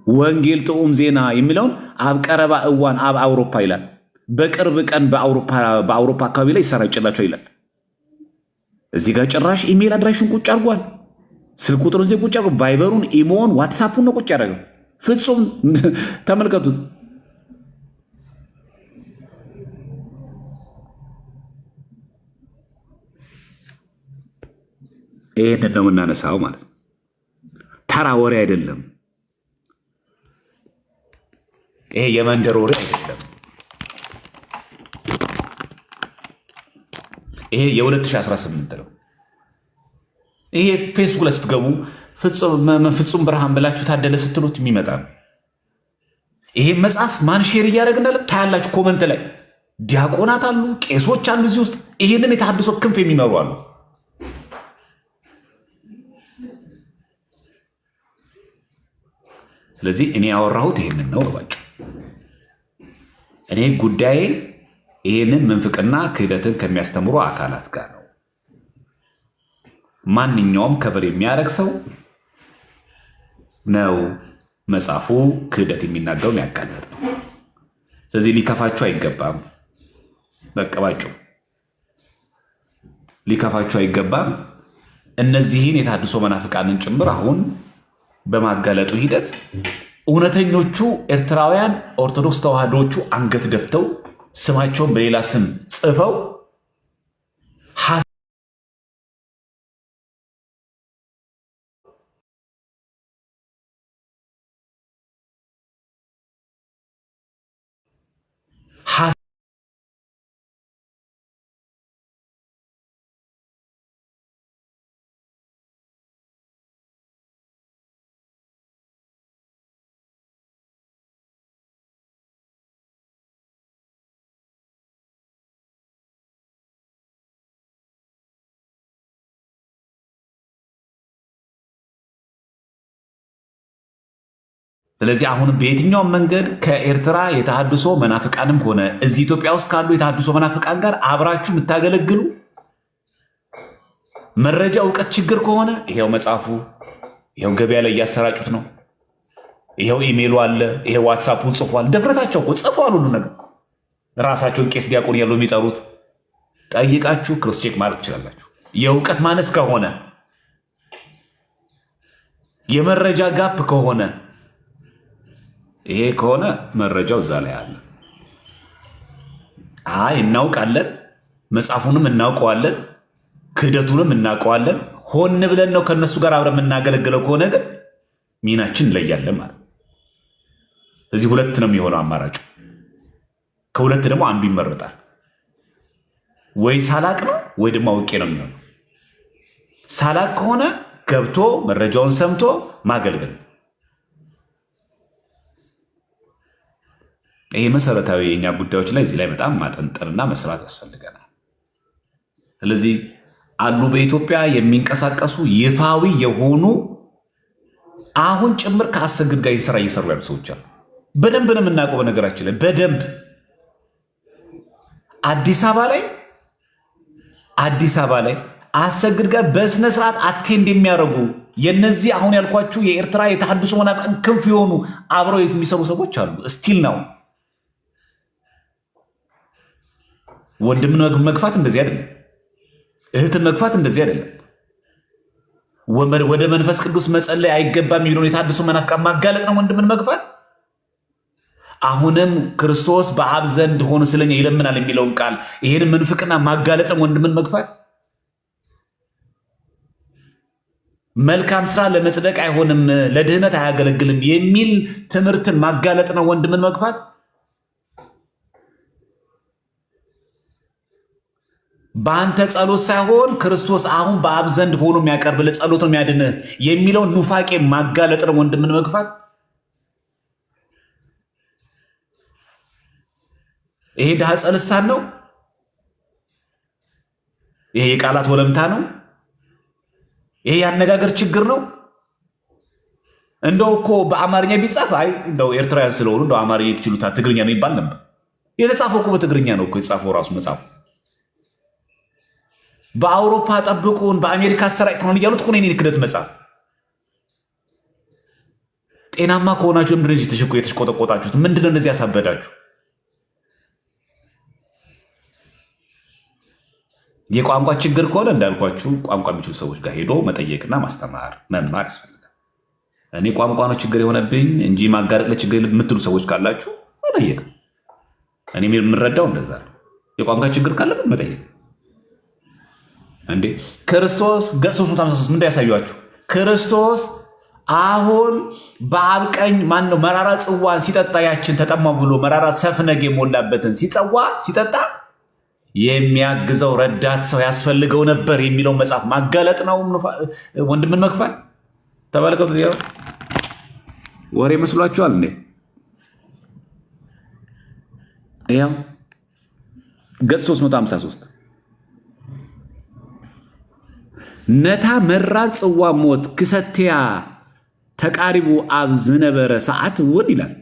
ወንጌል ጥዑም ዜና የሚለውን አብ ቀረባ እዋን አብ አውሮፓ ይላል። በቅርብ ቀን በአውሮፓ አካባቢ ላይ ይሰራጭላቸው ይላል። እዚህ ጋር ጭራሽ ኢሜል አድራሹን ቁጭ አድርጓል። ስልክ ቁጥሩን እዚህ ቁጭ አድርጓል። ቫይበሩን፣ ኢሞን፣ ዋትሳፑን ነው ቁጭ ያደረገው። ፍጹም ተመልከቱት። ይህንን ነው የምናነሳው ማለት ነው። ተራ ወሬ አይደለም። ይሄ የመንደር ወሬ አይደለም። ይሄ የ2018 ነው። ይሄ ፌስቡክ ላይ ስትገቡ ፍጹም ብርሃን ብላችሁ ታደለ ስትሉት የሚመጣ ነው። ይሄ መጽሐፍ ማን ሼር እያደረግ እንዳለ ታያላችሁ። ኮመንት ላይ ዲያቆናት አሉ፣ ቄሶች አሉ እዚህ ውስጥ ይሄንን የተሐድሶ ክንፍ የሚመሩ አሉ። ስለዚህ እኔ ያወራሁት ይሄንን ነው ባጭ። እኔ ጉዳዬ ይሄንን ምንፍቅና ክህደትን ከሚያስተምሩ አካላት ጋር ነው። ማንኛውም ከበር የሚያደርግ ሰው ነው መጽሐፉ ክህደት የሚናገረውን ያጋለጥ ነው። ስለዚህ ሊከፋችሁ አይገባም። በቃ ባጭ ሊከፋችሁ አይገባም። እነዚህን የተሐድሶ መናፍቃንን ጭምር አሁን በማጋለጡ ሂደት እውነተኞቹ ኤርትራውያን ኦርቶዶክስ ተዋህዶቹ አንገት ደፍተው ስማቸውን በሌላ ስም ጽፈው ስለዚህ አሁንም በየትኛውም መንገድ ከኤርትራ የተሐድሶ መናፍቃንም ሆነ እዚህ ኢትዮጵያ ውስጥ ካሉ የተሐድሶ መናፍቃን ጋር አብራችሁ የምታገለግሉ መረጃ እውቀት ችግር ከሆነ ይሄው መጽሐፉ ይኸው ገበያ ላይ እያሰራጩት ነው። ይኸው ኢሜሉ አለ፣ ይሄው ዋትሳፑን ጽፏል። ድፍረታቸው እኮ ጽፏል ሁሉ ነገር። ራሳቸውን ቄስ ዲያቆን ያለው የሚጠሩት ጠይቃችሁ ክሮስ ቼክ ማለት ትችላላችሁ። የእውቀት ማነስ ከሆነ የመረጃ ጋፕ ከሆነ ይሄ ከሆነ መረጃው እዛ ላይ አለ። አይ እናውቃለን፣ መጽሐፉንም እናውቀዋለን፣ ክህደቱንም እናውቀዋለን፣ ሆን ብለን ነው ከነሱ ጋር አብረን የምናገለግለው ከሆነ ግን ሚናችን እንለያለን ማለት። እዚህ ሁለት ነው የሚሆነው አማራጩ። ከሁለት ደግሞ አንዱ ይመረጣል። ወይ ሳላቅ ነው ወይ ደግሞ አውቄ ነው የሚሆነው። ሳላቅ ከሆነ ገብቶ መረጃውን ሰምቶ ማገልገል። ይሄ መሰረታዊ የኛ ጉዳዮች ላይ እዚህ ላይ በጣም ማጠንጠንና መስራት ያስፈልገናል። ስለዚህ አሉ በኢትዮጵያ የሚንቀሳቀሱ ይፋዊ የሆኑ አሁን ጭምር ከአሰግድ ጋር ስራ እየሰሩ ያሉ ሰዎች አሉ። በደንብ ነው የምናውቀው። በነገራችን ላይ በደንብ አዲስ አበባ ላይ አሰግድ ጋር በስነ ስርዓት አቴንድ የሚያደርጉ የነዚህ አሁን ያልኳችሁ የኤርትራ የተሐድሶ መናፍቃን ክንፍ የሆኑ አብረው የሚሰሩ ሰዎች አሉ። ስቲል ነው። ወንድምን መግፋት እንደዚህ አይደለም። እህትን መግፋት እንደዚህ አይደለም። ወደ መንፈስ ቅዱስ መጸለይ አይገባም የሚለውን የተሐድሶ መናፍቃን ማጋለጥ ነው ወንድምን መግፋት። አሁንም ክርስቶስ በአብ ዘንድ ሆኖ ስለኛ ይለምናል የሚለውን ቃል ይሄን ምንፍቅና ማጋለጥ ነው ወንድምን መግፋት። መልካም ስራ ለመጽደቅ አይሆንም፣ ለድህነት አያገለግልም የሚል ትምህርትን ማጋለጥ ነው ወንድምን መግፋት። በአንተ ጸሎት ሳይሆን ክርስቶስ አሁን በአብ ዘንድ ሆኖ የሚያቀርብ ለጸሎት ነው የሚያድንህ የሚለውን ኑፋቄ ማጋለጥ ነው ወንድምን መግፋት። ይሄ ዳህፀ ልሳን ነው። ይሄ የቃላት ወለምታ ነው። ይሄ ያነጋገር ችግር ነው። እንደው እኮ በአማርኛ ቢጻፍ አይ እንደው ኤርትራውያን ስለሆኑ እንደው አማርኛ ትችሉታል ትግርኛ ነው ይባል ነበር። የተጻፈው እኮ በትግርኛ ነው እኮ የተጻፈው ራሱ መጽሐፉ። በአውሮፓ ጠብቁን፣ በአሜሪካ አሰራጭተውን እያሉት እኮ ነው የኔን ክደት መጽሐፍ። ጤናማ ከሆናችሁ እንደዚህ የተሽቆጠቆጣችሁት ምንድነው? እንደዚህ ያሳበዳችሁ የቋንቋ ችግር ከሆነ እንዳልኳችሁ ቋንቋ የሚችሉ ሰዎች ጋር ሄዶ መጠየቅና ማስተማር መማር ያስፈልጋል። እኔ ቋንቋ ነው ችግር የሆነብኝ እንጂ ማጋለጥ ለችግር የምትሉ ሰዎች ካላችሁ መጠየቅ። እኔ የምረዳው እንደዛ ነው። የቋንቋ ችግር ካለብን መጠየቅ። እንዴ ክርስቶስ ገጽ 353 ምንድን ያሳዩአችሁ? ክርስቶስ አሁን በአብ ቀኝ ማነው መራራ ጽዋን ሲጠጣ ያችን ተጠማው ብሎ መራራ ሰፍነግ የሞላበትን ሲጠጣ የሚያግዘው ረዳት ሰው ያስፈልገው ነበር የሚለው መጽሐፍ ማጋለጥ ነው ወንድምን መግፋት። ተመልከቱ። ወሬ መስሏችኋል እንዴ? ያው ገጽ 353 ነታ መራር ጽዋ ሞት ክሰትያ ተቃሪቡ አብ ዝነበረ ሰዓት እውን ይላል።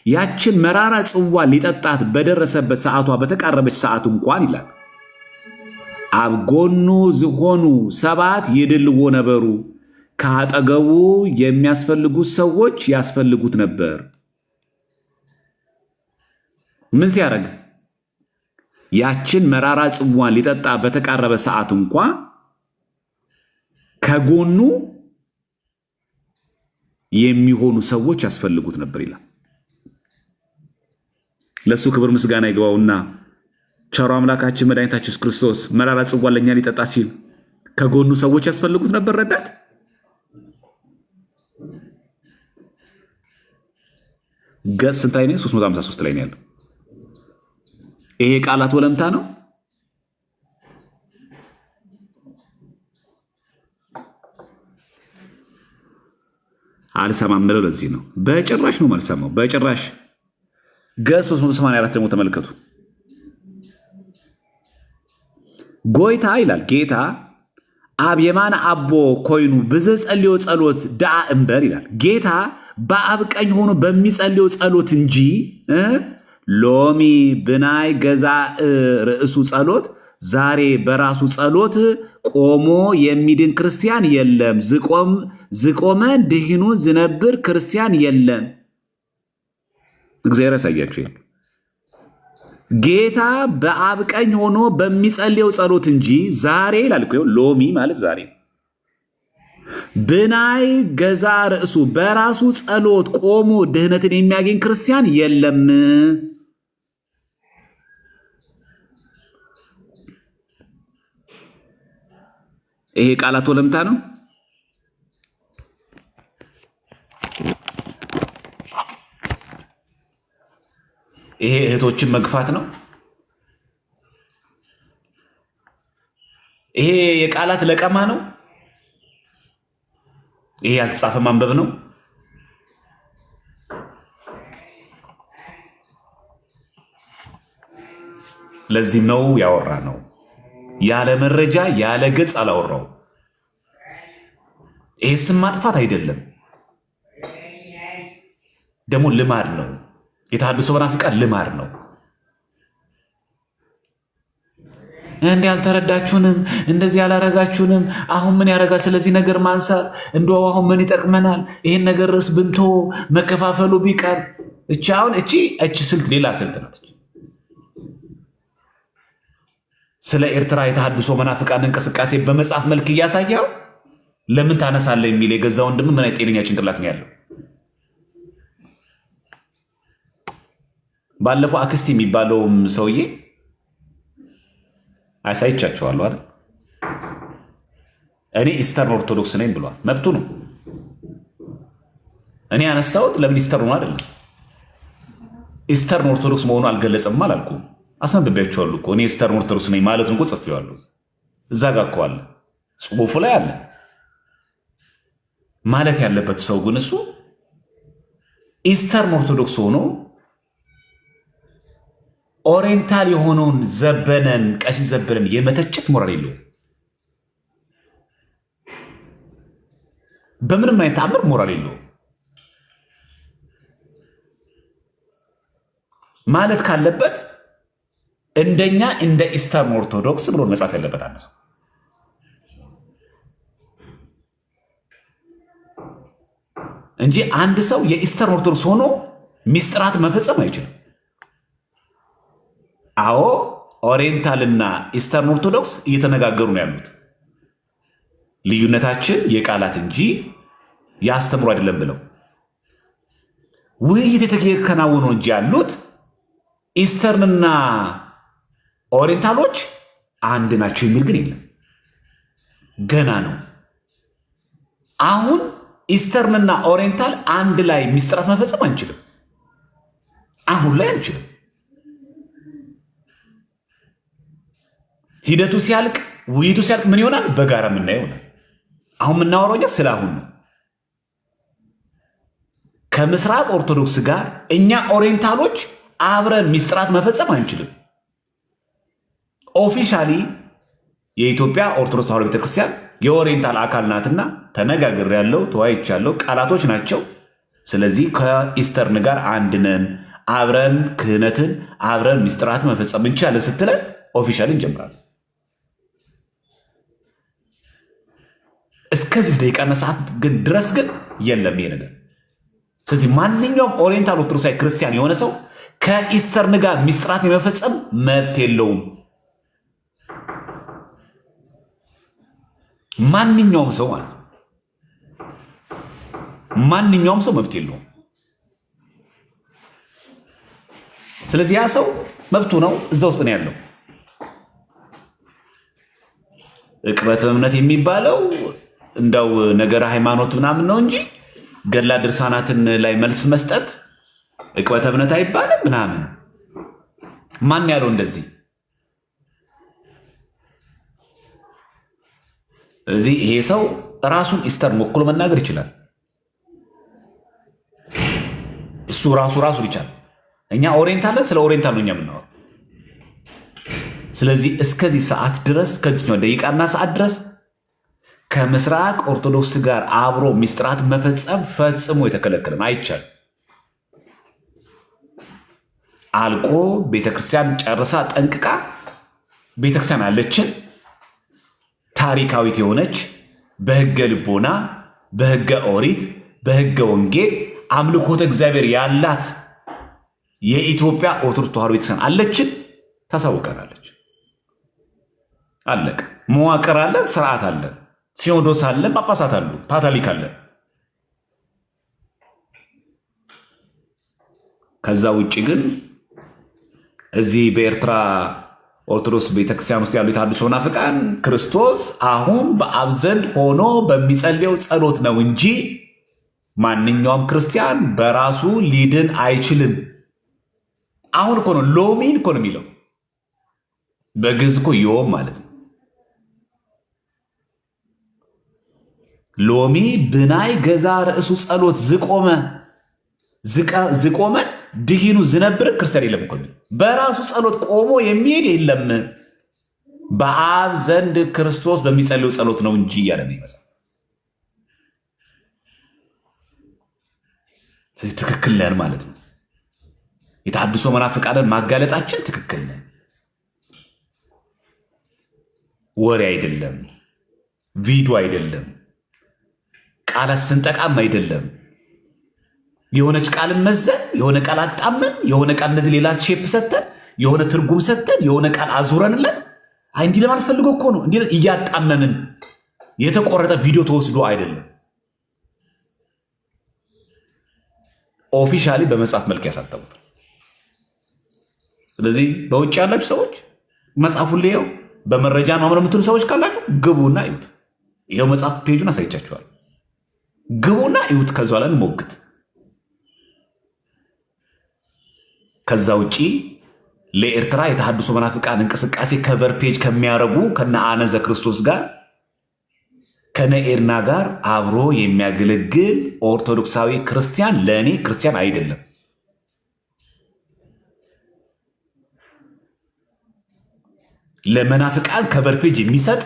ያችን መራራ ጽዋ ሊጠጣት በደረሰበት ሰዓቷ በተቃረበች ሰዓት እንኳን ይላል አብ ጎኑ ዝሆኑ ሰባት ይድልዎ ነበሩ፣ ከአጠገቡ የሚያስፈልጉት ሰዎች ያስፈልጉት ነበር። ምን ሲያደርግ? ያችን መራራ ጽዋን ሊጠጣ በተቃረበ ሰዓት እንኳን ከጎኑ የሚሆኑ ሰዎች ያስፈልጉት ነበር ይላል። ለሱ ክብር ምስጋና ይግባውና ቸሩ አምላካችን መድኃኒታችን ኢየሱስ ክርስቶስ መራራ ጽዋ ለኛ ሊጠጣ ሲል ከጎኑ ሰዎች ያስፈልጉት ነበር ረዳት። ገጽ ስንት ላይ ነው? 353 ላይ ነው ያለው። ይሄ ቃላት ወለምታ ነው። አልሰማም ብለው ለዚህ ነው በጭራሽ ነው የማልሰማው በጭራሽ። ገጽ 384 ደግሞ ተመልከቱ። ጎይታ ይላል ጌታ አብ የማነ አቦ ኮይኑ ብዘ ጸልዮ ጸሎት ዳአ እምበር ይላል። ጌታ በአብ ቀኝ ሆኖ በሚጸልዮ ጸሎት እንጂ ሎሚ ብናይ ገዛ ርእሱ ጸሎት ዛሬ በራሱ ጸሎት ቆሞ የሚድን ክርስቲያን የለም። ዝቆመ ድህኑ ዝነብር ክርስቲያን የለም። እግዚአብሔር ያሳያችሁ። ጌታ በአብ ቀኝ ሆኖ በሚጸልየው ጸሎት እንጂ ዛሬ ላልኩ ሎሚ ማለት ዛሬ ብናይ ገዛ ርዕሱ በራሱ ጸሎት ቆሞ ድህነትን የሚያገኝ ክርስቲያን የለም። ይሄ ቃላት ወለምታ ነው። ይሄ እህቶችን መግፋት ነው። ይሄ የቃላት ለቀማ ነው። ይሄ ያልተጻፈ ማንበብ ነው። ለዚህም ነው ያወራ ነው። ያለ መረጃ ያለ ገጽ አላወራው። ይሄ ስም ማጥፋት አይደለም፣ ደግሞ ልማድ ነው። የተሐድሶ መናፍቃን ልማድ ነው። እንዲህ አልተረዳችሁንም፣ እንደዚህ ያላረጋችሁንም፣ አሁን ምን ያደርጋል? ስለዚህ ነገር ማንሳት እንደው አሁን ምን ይጠቅመናል? ይሄን ነገር ርዕስ ብንቶ መከፋፈሉ ቢቀር እቺ ስልት ሌላ ስልት ናት። ስለ ኤርትራ የተሐድሶ መናፍቃን እንቅስቃሴ በመጽሐፍ መልክ እያሳየው ለምን ታነሳለህ የሚል የገዛ ወንድም ምን አይነት ጤነኛ ጭንቅላት ነው ያለው? ባለፈው አክስቲ የሚባለውም ሰውዬ አሳይቻቸዋለሁ አይደል? እኔ ኢስተርን ኦርቶዶክስ ነኝ ብሏል። መብቱ ነው። እኔ ያነሳሁት ለምን ኢስተርን ነው አይደለም። ኢስተርን ኦርቶዶክስ መሆኑ አልገለጸም አላልኩም። አስነብቤያቸዋለሁ እኮ እኔ ኢስተርን ኦርቶዶክስ ነኝ ማለቱን እኮ ጽፌዋለሁ። እዛ ጋር እኮ አለ፣ ጽሑፉ ላይ አለ። ማለት ያለበት ሰው ግን እሱ ኢስተርን ኦርቶዶክስ ሆኖ ኦሪየንታል የሆነውን ዘበነን ቀሲስ ዘበነን የመተቸት ሞራል የለውም። በምንም አይነት ተአምር ሞራል የለውም። ማለት ካለበት እንደኛ እንደ ኢስተርን ኦርቶዶክስ ብሎ መጻፍ ያለበት አንድ ሰው እንጂ አንድ ሰው የኢስተርን ኦርቶዶክስ ሆኖ ሚስጥራት መፈጸም አይችልም። አዎ ኦሪየንታልና ኢስተርን ኦርቶዶክስ እየተነጋገሩ ነው ያሉት። ልዩነታችን የቃላት እንጂ ያስተምሩ አይደለም ብለው ውይይት የተከናወኑ እንጂ ያሉት ኢስተርንና ኦሪየንታሎች አንድ ናቸው የሚል ግን የለም። ገና ነው። አሁን ኢስተርንና ኦሪየንታል አንድ ላይ ሚስጥራት መፈጸም አንችልም። አሁን ላይ አንችልም። ሂደቱ ሲያልቅ ውይይቱ ሲያልቅ ምን ይሆናል? በጋራ የምናየው ነው። አሁን የምናወራው እኛ ስለ አሁን ነው። ከምስራቅ ኦርቶዶክስ ጋር እኛ ኦሪየንታሎች አብረን ሚስጥራት መፈጸም አንችልም። ኦፊሻሊ የኢትዮጵያ ኦርቶዶክስ ተዋሕዶ ቤተክርስቲያን የኦሪየንታል አካል ናትና ተነጋግሬያለሁ፣ ተወያይቻለሁ፣ ቃላቶች ናቸው። ስለዚህ ከኢስተርን ጋር አንድ ነን፣ አብረን ክህነትን አብረን ሚስጥራት መፈጸም እንችላለን ስትለን ኦፊሻሊ እንጀምራለን። እስከዚህ ደቂቃና ሰዓት ግን ድረስ ግን የለም ይሄ ነገር። ስለዚህ ማንኛውም ኦሪየንታል ኦርቶዶክሳዊ ክርስቲያን የሆነ ሰው ከኢስተርን ጋር ሚስጥራት የመፈጸም መብት የለውም። ማንኛውም ሰው ማለት ነው። ማንኛውም ሰው መብት የለውም። ስለዚህ ያ ሰው መብቱ ነው፣ እዛ ውስጥ ነው ያለው። ዕቅበተ እምነት የሚባለው እንዳው ነገረ ሃይማኖት ምናምን ነው እንጂ ገድላ ድርሳናትን ላይ መልስ መስጠት ዕቅበተ እምነት አይባልም ምናምን። ማን ያለው እንደዚህ? ስለዚህ ይሄ ሰው ራሱን ኢስተርን ወክሎ መናገር ይችላል። እሱ ራሱን ይቻላል። እኛ ኦሪየንታልን ስለ ኦሪየንታል ነው እኛ የምናወራው። ስለዚህ እስከዚህ ሰዓት ድረስ ከዚህኛው ደቂቃና ሰዓት ድረስ ከምስራቅ ኦርቶዶክስ ጋር አብሮ ሚስጥራት መፈጸም ፈጽሞ የተከለከለ ነው፣ አይቻልም። አልቆ ቤተክርስቲያን ጨርሳ ጠንቅቃ ቤተክርስቲያን አለችን፣ ታሪካዊት የሆነች በህገ ልቦና፣ በህገ ኦሪት፣ በህገ ወንጌል አምልኮተ እግዚአብሔር ያላት የኢትዮጵያ ኦርቶዶክስ ተዋሕዶ ቤተክርስቲያን አለችን። ታሳውቀናለች። አለቀ። መዋቅር አለን፣ ስርዓት አለን፣ ሲኖዶስ አለን፣ ጳጳሳት አሉ፣ ፓትርያርክ አለን። ከዛ ውጭ ግን እዚህ በኤርትራ ኦርቶዶክስ ቤተክርስቲያን ውስጥ ያሉ የተሐድሶ መናፍቃን ክርስቶስ አሁን በአብ ዘንድ ሆኖ በሚጸልየው ጸሎት ነው እንጂ ማንኛውም ክርስቲያን በራሱ ሊድን አይችልም። አሁን እኮ ነው ሎሚን እኮ ነው የሚለው በግዕዝ እኮ ዮም ማለት ነው። ሎሚ ብናይ ገዛ ርእሱ ጸሎት ዝቆመ ድሂኑ ዝነብር ክርስቲያን የለም እኮ በራሱ ጸሎት ቆሞ የሚሄድ የለም። በአብ ዘንድ ክርስቶስ በሚጸልየው ጸሎት ነው እንጂ እያለ ነው ይመጣ። ትክክል ነን ማለት ነው። የተሐድሶ መናፍቃንን ማጋለጣችን ትክክል ነን። ወሬ አይደለም፣ ቪዲዮ አይደለም፣ ቃላት ስንጠቃም አይደለም። የሆነች ቃልን መዘን የሆነ ቃል አጣመን የሆነ ቃል እንደዚህ ሌላ ሼፕ ሰተን የሆነ ትርጉም ሰተን የሆነ ቃል አዙረንለት እንዲህ ለማለት ፈልጎ እኮ ነው። እንዲህ እያጣመምን የተቆረጠ ቪዲዮ ተወስዶ አይደለም። ኦፊሻሊ በመጽሐፍ መልክ ያሳተሙት። ስለዚህ በውጭ ያላችሁ ሰዎች መጽሐፉን ሊየው በመረጃ ነው የምትሉ ሰዎች ካላችሁ ግቡና እዩት። ይኸው መጽሐፍ ፔጁን አሳይቻችኋል። ግቡና እዩት። ከዛ ላይ ሞግት። ከዛ ውጪ ለኤርትራ የተሐድሶ መናፍቃን እንቅስቃሴ ከቨር ፔጅ ከሚያረጉ ከነ አነዘ ክርስቶስ ጋር ከነ ኤርና ጋር አብሮ የሚያገለግል ኦርቶዶክሳዊ ክርስቲያን ለእኔ ክርስቲያን አይደለም። ለመናፍቃን ከቨር ፔጅ የሚሰጥ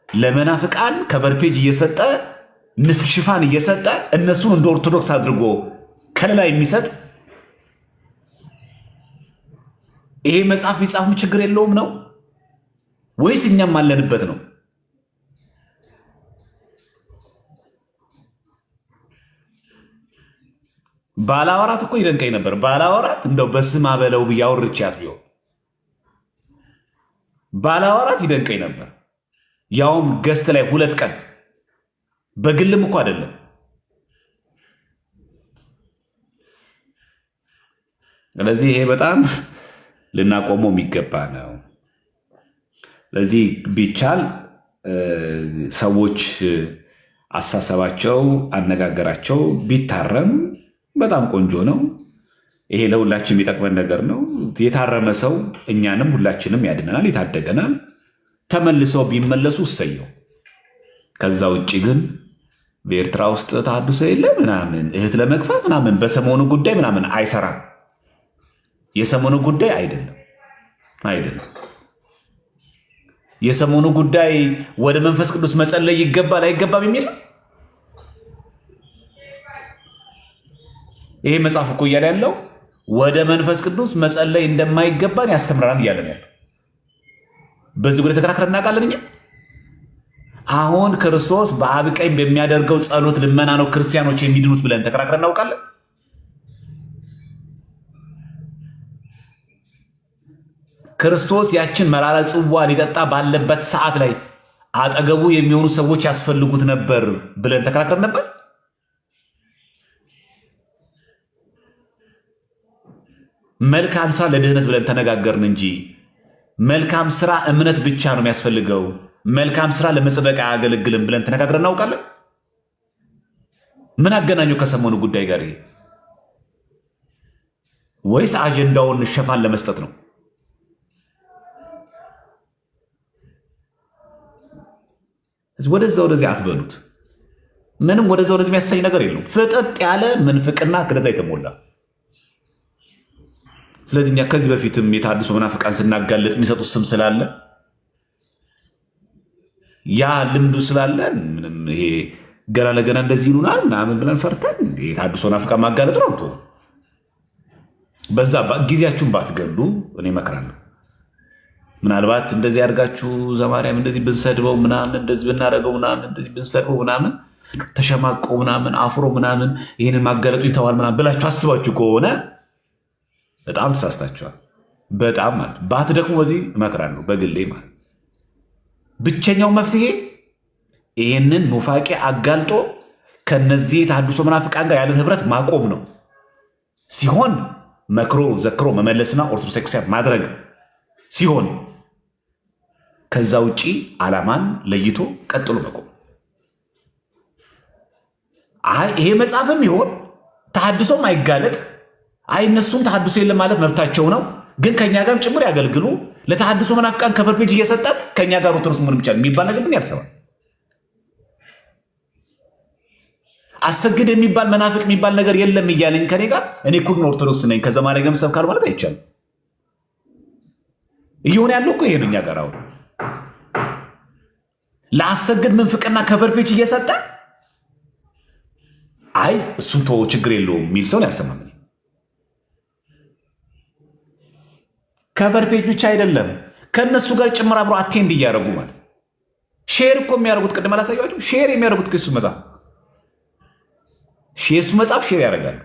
ለመናፍቃን ከቨር ፔጅ እየሰጠ ንፍሽፋን እየሰጠ እነሱን እንደ ኦርቶዶክስ አድርጎ ከለላ የሚሰጥ ይሄ መጽሐፍ ቢጻፍም ችግር የለውም ነው ወይስ እኛም አለንበት ነው? ባላወራት እኮ ይደንቀኝ ነበር። ባላወራት እንደው በስማ በለው ብያወርቻት ቢሆን ባላወራት ይደንቀኝ ነበር። ያውም ገስት ላይ 2 ቀን በግልም እኮ አይደለም። ስለዚህ ይሄ በጣም ልናቆመው የሚገባ ነው። ለዚህ ቢቻል ሰዎች አሳሰባቸው፣ አነጋገራቸው ቢታረም በጣም ቆንጆ ነው። ይሄ ለሁላችን የሚጠቅመን ነገር ነው። የታረመ ሰው እኛንም ሁላችንም ያድነናል፣ ይታደገናል። ተመልሰው ቢመለሱ እሰየው። ከዛ ውጭ ግን በኤርትራ ውስጥ ተሐድሶ የለ ምናምን እህት ለመግፋት ምናምን በሰሞኑ ጉዳይ ምናምን አይሰራም። የሰሞኑ ጉዳይ አይደለም። የሰሞኑ ጉዳይ ወደ መንፈስ ቅዱስ መጸለይ ይገባል አይገባም የሚል ይሄ መጽሐፍ እኮ እያለ ያለው ወደ መንፈስ ቅዱስ መጸለይ እንደማይገባን ያስተምራል እያለ ነው ያለው። በዚህ ጉዳይ ተከራክረን እናውቃለን። እኛ አሁን ክርስቶስ በአብ ቀኝ በሚያደርገው ጸሎት ልመና ነው ክርስቲያኖች የሚድኑት ብለን ተከራክረን እናውቃለን። ክርስቶስ ያችን መራራ ጽዋ ሊጠጣ ባለበት ሰዓት ላይ አጠገቡ የሚሆኑ ሰዎች ያስፈልጉት ነበር ብለን ተከራክረን ነበር። መልካም ስራ ለድህነት ብለን ተነጋገርን እንጂ መልካም ስራ እምነት ብቻ ነው የሚያስፈልገው፣ መልካም ስራ ለመጽደቅ አያገለግልም ብለን ተነጋግረን እናውቃለን። ምን አገናኘው ከሰሞኑ ጉዳይ ጋር? ወይስ አጀንዳውን ሸፋን ለመስጠት ነው? ወደዛ ወደዚህ አትበሉት። ምንም ወደዛ ወደዚህ የሚያሳይ ነገር የለውም። ፍጥጥ ያለ ምንፍቅና ክደት ላይ ተሞላ። ስለዚህ እኛ ከዚህ በፊትም የተሐድሶ መናፍቃን ስናጋለጥ የሚሰጡት ስም ስላለ ያ ልምዱ ስላለ ምንም ይሄ ገና ለገና እንደዚህ ይሉናል ምናምን ብለን ፈርተን የተሐድሶ መናፍቃን ማጋለጥ ነው። በዛ ጊዜያችሁን ባትገሉ እኔ እመክራለሁ። ምናልባት እንደዚህ አድርጋችሁ ዘማርያም እንደዚህ ብንሰድበው ምናምን እንደዚህ ብናደርገው ምናምን እንደዚህ ብንሰድበው ምናምን ተሸማቆ ምናምን አፍሮ ምናምን ይህንን ማጋለጡ ይተዋል ምናምን ብላችሁ አስባችሁ ከሆነ በጣም ተሳስታችኋል። በጣም ማለት ባትደክሙ በዚህ እመክራለሁ በግሌ ማለት ብቸኛው መፍትሄ ይህንን ኑፋቄ አጋልጦ ከነዚህ የተሐድሶ መናፍቃን ጋር ያለን ህብረት ማቆም ነው። ሲሆን መክሮ ዘክሮ መመለስና ኦርቶዶክስ ክርስቲያን ማድረግ ሲሆን፣ ከዛ ውጪ ዓላማን ለይቶ ቀጥሎ መቆም። አይ ይሄ መጽሐፍም ይሆን ተሐድሶም አይጋለጥ፣ አይ እነሱም ተሐድሶ የለም ማለት መብታቸው ነው፣ ግን ከኛ ጋርም ጭምር ያገልግሉ፣ ለተሐድሶ መናፍቃን ከቨር ፔጅ እየሰጠ ከኛ ጋር ኦርቶዶክስ መሆን ብቻ የሚባል ነገር ምን ያልሰባል? አሰግድ የሚባል መናፍቅ የሚባል ነገር የለም እያለኝ ከኔ ጋር እኔ እኮ ግን ኦርቶዶክስ ነኝ ከዘማሪ ጋር ሰብካል ማለት አይቻልም። እየሆነ ያለው እኮ ይሄ ነው። እኛ ጋር አሁን ለአሰግድ ምንፍቅና ከቨር ፔጅ እየሰጠ አይ እሱን ተወው ችግር የለውም የሚል ሰውን ያልሰማም። ከቨር ፔጅ ብቻ አይደለም ከእነሱ ጋር ጭምር አብሮ አቴንድ እያደረጉ ማለት ሼር እኮ የሚያደርጉት ቅድም አላሳያችሁ? ሼር የሚያደርጉት ከሱ መጽሐፍ የሱ መጽሐፍ ሼር ያደርጋሉ።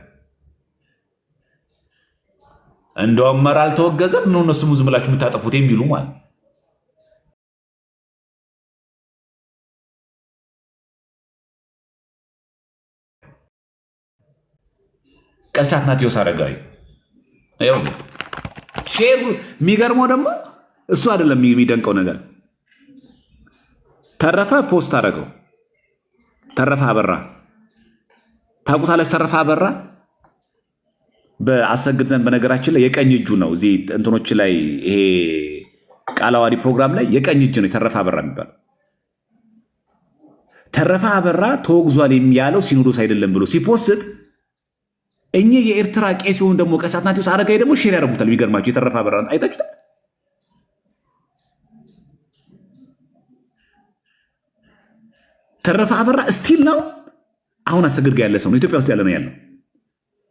እንደውም መራ አልተወገዘም ነው እነሱ ዝም ብላችሁ የምታጠፉት የሚሉ ማለት ቀሲስ አትናቴዎስ አረጋዊ ሼር። የሚገርመው ደግሞ እሱ አይደለም የሚደንቀው ነገር ተረፈ ፖስት አደረገው። ተረፈ አበራ ታውቁታላችሁ? ተረፈ አበራ በአሰግድ ዘንድ በነገራችን ላይ የቀኝ እጁ ነው። እዚህ እንትኖች ላይ ይሄ ቃለ ዓዋዲ ፕሮግራም ላይ የቀኝ እጅ ነው የተረፈ አበራ የሚባለው። ተረፈ አበራ ተወግዟል የሚያለው ሲኖዶስ አይደለም ብሎ ሲፖስት እኚህ የኤርትራ ቄስ ሲሆን ደግሞ ቀሲስ አትናቴዎስ አረጋዊ ደግሞ ሼር ያደርጉታል። የሚገርማቸው የተረፈ አበራ አይታችሁታል? ተረፈ አበራ ስቲል ነው አሁን አሰግድ ጋር ያለ ሰው ነው። ኢትዮጵያ ውስጥ ያለ ነው ያለው።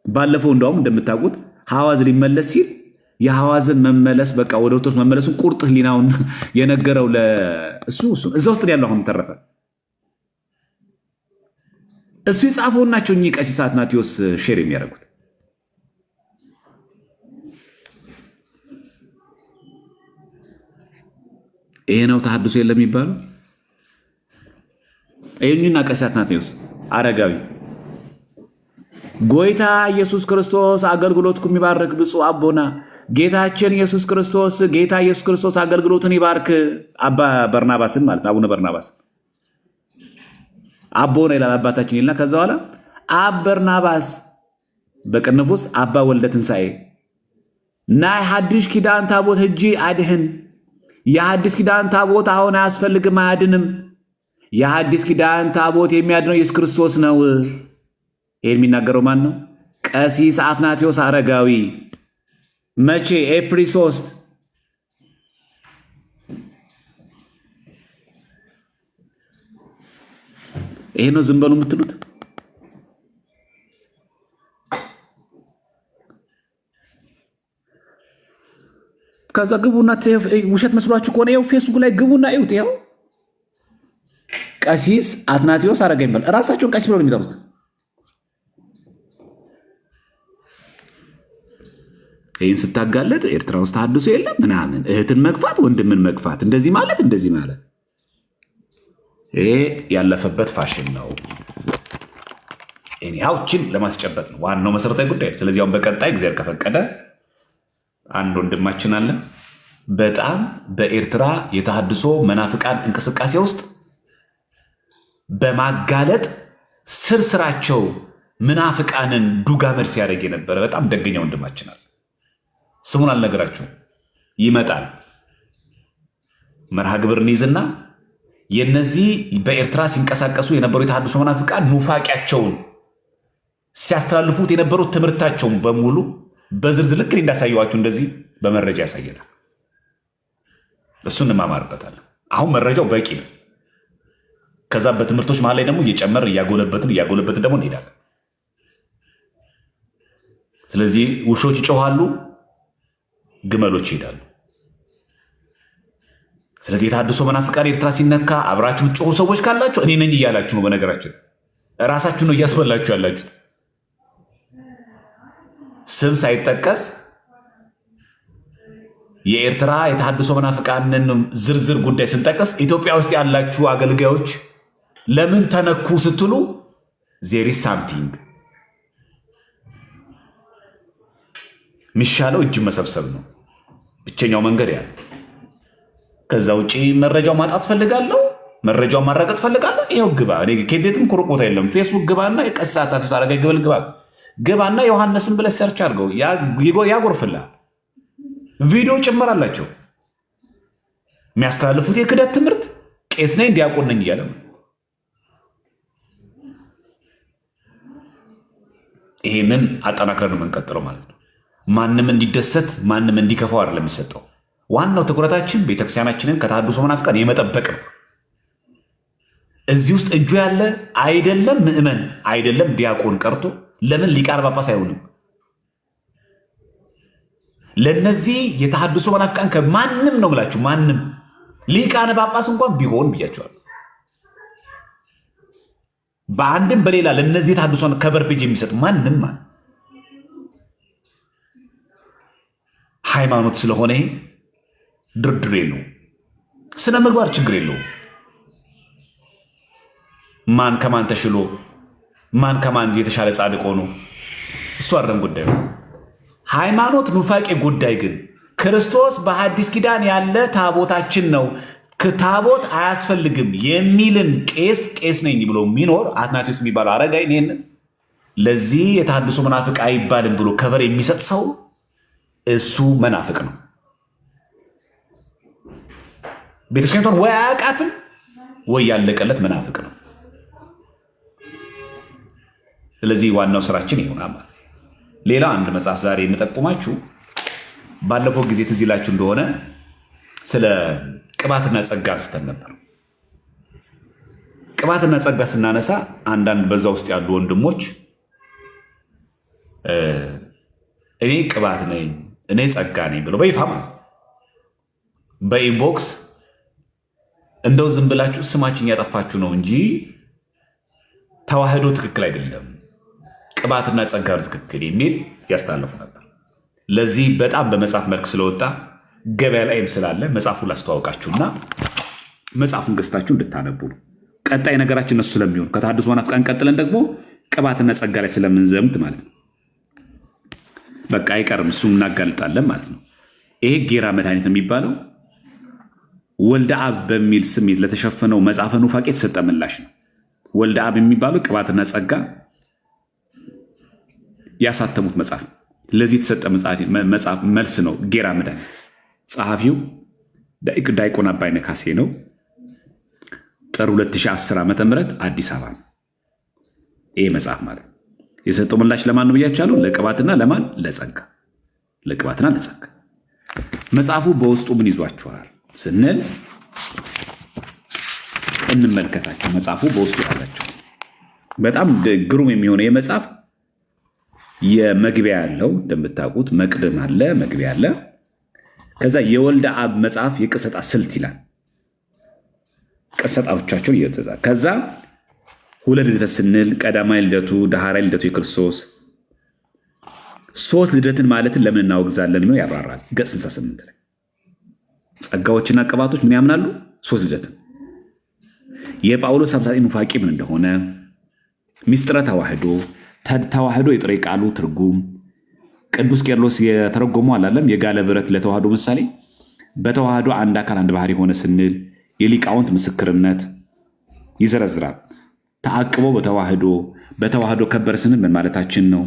ባለፈው እንደውም እንደምታውቁት ሐዋዝ ሊመለስ ሲል የሐዋዝን መመለስ በቃ ወደ ኦርቶዶክስ መመለሱን ቁርጥ ህሊናውን የነገረው ለእሱ እዛ ውስጥ ያለው አሁን ተረፈ እሱ የጻፈው ናቸው እኚህ ቀሲስ አትናቴዎስ ሼር የሚያደርጉት። ይሄ ነው ተሐድሶ የለም የሚባለው። ይህኝና ቀሲስ አትናቴዎስ አረጋዊ ጎይታ ኢየሱስ ክርስቶስ አገልግሎትኩም ይባርክ ብፁዕ አቦና ጌታችን ኢየሱስ ክርስቶስ ጌታ ኢየሱስ ክርስቶስ አገልግሎትን ይባርክ። አባ በርናባስን ማለት አቡነ በርናባስን አቦና ይላል አባታችን ይልና ከዛ በኋላ አብ በርናባስ በቅንፍ ውስጥ አባ ወልደ ትንሣኤ ናይ ሐዲስ ኪዳን ታቦት ህጂ አድህን። የሐዲስ ኪዳን ታቦት አሁን አያስፈልግም አያድንም። የሐዲስ ኪዳን ታቦት የሚያድነው ኢየሱስ ክርስቶስ ነው። ይሄን የሚናገረው ማን ነው? ቀሲስ አትናቴዎስ አረጋዊ። መቼ? ኤፕሪል 3 ይሄ ነው ዝም በሉ የምትሉት? ከዛ ግቡና ውሸት መስሏችሁ ከሆነ ይኸው ፌስቡክ ላይ ግቡና እዩት። ይኸው ቀሲስ አትናቴዎስ አረጋዊ ይባል። እራሳቸውን ቀሲስ ብለው ነው የሚጠሩት። ይህን ስታጋለጥ ኤርትራ ውስጥ ተሐድሶ የለም ምናምን፣ እህትን መግፋት፣ ወንድምን መግፋት፣ እንደዚህ ማለት እንደዚህ ማለት ይሄ ያለፈበት ፋሽን ነው። ኒያዎችን ለማስጨበጥ ነው ዋናው መሰረታዊ ጉዳይ። ስለዚህ አሁን በቀጣይ እግዚአብሔር ከፈቀደ አንድ ወንድማችን አለ በጣም በኤርትራ የተሐድሶ መናፍቃን እንቅስቃሴ ውስጥ በማጋለጥ ስር ስራቸው ምናፍቃንን ዱጋመድ ሲያደርግ የነበረ በጣም ደገኛ ወንድማችን አለ። ስሙን አልነገራችሁም። ይመጣል መርሃ ግብር እንይዝና የነዚህ በኤርትራ ሲንቀሳቀሱ የነበሩ የተሐድሶ መናፍቃን ኑፋቂያቸውን ሲያስተላልፉት የነበሩት ትምህርታቸውን በሙሉ በዝርዝር ልክ እንዳሳየዋችሁ እንደዚህ በመረጃ ያሳየናል። እሱን እንማማርበታለን። አሁን መረጃው በቂ ነው። ከዛ በትምህርቶች መሀል ላይ ደግሞ እየጨመር እያጎለበትን ደግሞ እንሄዳለን። ስለዚህ ውሾች ይጮሃሉ፣ ግመሎች ይሄዳሉ። ስለዚህ የተሐድሶ መናፍቃን ኤርትራ ሲነካ አብራችሁ ጮሁ ሰዎች ካላችሁ እኔ ነኝ እያላችሁ ነው። በነገራችን ራሳችሁ ነው እያስበላችሁ ያላችሁት። ስም ሳይጠቀስ የኤርትራ የተሐድሶ መናፍቃንን ዝርዝር ጉዳይ ስንጠቀስ ኢትዮጵያ ውስጥ ያላችሁ አገልጋዮች ለምን ተነኩ ስትሉ ዜር ኢዝ ሳምቲንግ። የሚሻለው እጅ መሰብሰብ ነው ብቸኛው መንገድ ያለ። ከዛ ውጪ መረጃው ማጣት ፈልጋለሁ፣ መረጃው ማረጋገጥ ፈልጋለሁ። ይኸው ግባ። እኔ ከዴትም ኩሩቅ ቦታ የለም። ፌስቡክ ግባና የቀሳታ ታረጋ ግብል ግባና ዮሐንስን ብለህ ሰርች አድርገው ያጎርፍልሃል። ቪዲዮ ጭምራላቸው የሚያስተላልፉት የክደት ትምህርት ቄስ ነኝ ዲያቆን ነኝ እያለ ነው። ይሄንን አጠናክረን ነው የምንቀጥለው ማለት ነው። ማንም እንዲደሰት ማንም እንዲከፋው አይደለም የሚሰጠው። ዋናው ትኩረታችን ቤተክርስቲያናችንን ከተሐድሶ መናፍቃን የመጠበቅ ነው። እዚህ ውስጥ እጁ ያለ አይደለም ምዕመን አይደለም ዲያቆን ቀርቶ ለምን ሊቃነ ጳጳስ አይሆንም? ለነዚህ የተሐድሶ መናፍቃን ከማንም ነው ብላችሁ ማንም ሊቃነ ጳጳስ እንኳን ቢሆን ብያቸዋል። በአንድም በሌላ ለነዚህ የተሐድሶ ከበር ፔጅ የሚሰጥ ማንም ሃይማኖት ስለሆነ ድርድር የለውም። ስነ ምግባር ችግር የለውም። ማን ከማን ተሽሎ ማን ከማን የተሻለ ጻድቅ ሆኖ እሱ አይደለም ጉዳዩ። ሃይማኖት ኑፋቄ ጉዳይ ግን ክርስቶስ በሐዲስ ኪዳን ያለ ታቦታችን ነው፣ ታቦት አያስፈልግም የሚልን ቄስ ነኝ ብሎ የሚኖር አትናቴዎስ የሚባለው አረጋዊ ይህን ለዚህ የተሐድሶ መናፍቅ አይባልም ብሎ ከበር የሚሰጥ ሰው እሱ መናፍቅ ነው። ቤተክርስቲያኒቷን ወይ አያውቃትም ወይ ያለቀለት መናፍቅ ነው። ስለዚህ ዋናው ስራችን ይሆናል ማለት። ሌላ አንድ መጽሐፍ ዛሬ የምጠቁማችሁ ባለፈው ጊዜ ትዝ ይላችሁ እንደሆነ ስለ ቅባትና ጸጋ አንስተን ነበር። ቅባትና ጸጋ ስናነሳ አንዳንድ በዛ ውስጥ ያሉ ወንድሞች እኔ ቅባት ነኝ እኔ ጸጋ ነኝ ብለው በይፋ ማለት በኢንቦክስ እንደው ዝም ብላችሁ ስማችን ያጠፋችሁ ነው እንጂ ተዋህዶ ትክክል አይደለም፣ ቅባትና ጸጋ ነው ትክክል የሚል ያስተላልፉ ነበር። ለዚህ በጣም በመጽሐፍ መልክ ስለወጣ ገበያ ላይም ስላለ መጽሐፉን ላስተዋወቃችሁና መጽሐፉን ገዝታችሁ እንድታነቡ ነው። ቀጣይ ነገራችን እነሱ ስለሚሆን ከተሐድሶ መናፍቃን ቀጥለን ደግሞ ቅባትና ጸጋ ላይ ስለምንዘምት ማለት ነው። በቃ አይቀርም፣ እሱም እናጋልጣለን ማለት ነው። ይሄ ጌራ መድኃኒት ነው የሚባለው ወልደ አብ በሚል ስሜት ለተሸፈነው መጽሐፈ ኑፋቄ የተሰጠ ምላሽ ነው። ወልደ አብ የሚባለው ቅባትና ጸጋ ያሳተሙት መጽሐፍ፣ ለዚህ የተሰጠ መጽሐፍ መልስ ነው። ጌራ መድኃኒት ጸሐፊው ዲያቆን አባይነህ ካሴ ነው። ጥር 2010 ዓ.ም አዲስ አበባ ነው። ይሄ መጽሐፍ ማለት የሰጠው ምላሽ ለማን ነው ብያቻለሁ? ለቅባትና ለማን? ለጸጋ። ለቅባትና ለጸጋ። መጽሐፉ በውስጡ ምን ይዟቸዋል ስንል እንመልከታቸው። መጽሐፉ በውስጡ ያላቸው በጣም ግሩም የሚሆነው የመጽሐፍ የመግቢያ ያለው እንደምታውቁት መቅድም አለ፣ መግቢያ አለ። ከዛ የወልደ አብ መጽሐፍ የቅሰጣ ስልት ይላል። ቅሰጣዎቻቸውን እየተዛዛ ከዛ ሁለት ልደት ስንል ቀዳማይ ልደቱ፣ ዳህራይ ልደቱ የክርስቶስ ሶስት ልደትን ማለትን ለምን እናወግዛለን ነው ያብራራል። ገጽ 68 ላይ ጸጋዎችና ቅባቶች ምን ያምናሉ? ሶስት ልደትን። የጳውሎስ 59 ኑፋቄ ምን እንደሆነ፣ ሚስጥረ ተዋህዶ፣ ተዋህዶ የጥሬ ቃሉ ትርጉም፣ ቅዱስ ቄርሎስ የተረጎመው አላለም የጋለ ብረት ለተዋህዶ ምሳሌ፣ በተዋህዶ አንድ አካል አንድ ባህሪ ሆነ ስንል የሊቃውንት ምስክርነት ይዘረዝራል። ተአቅቦ በተዋህዶ ከበር ስንል ምን ማለታችን ነው?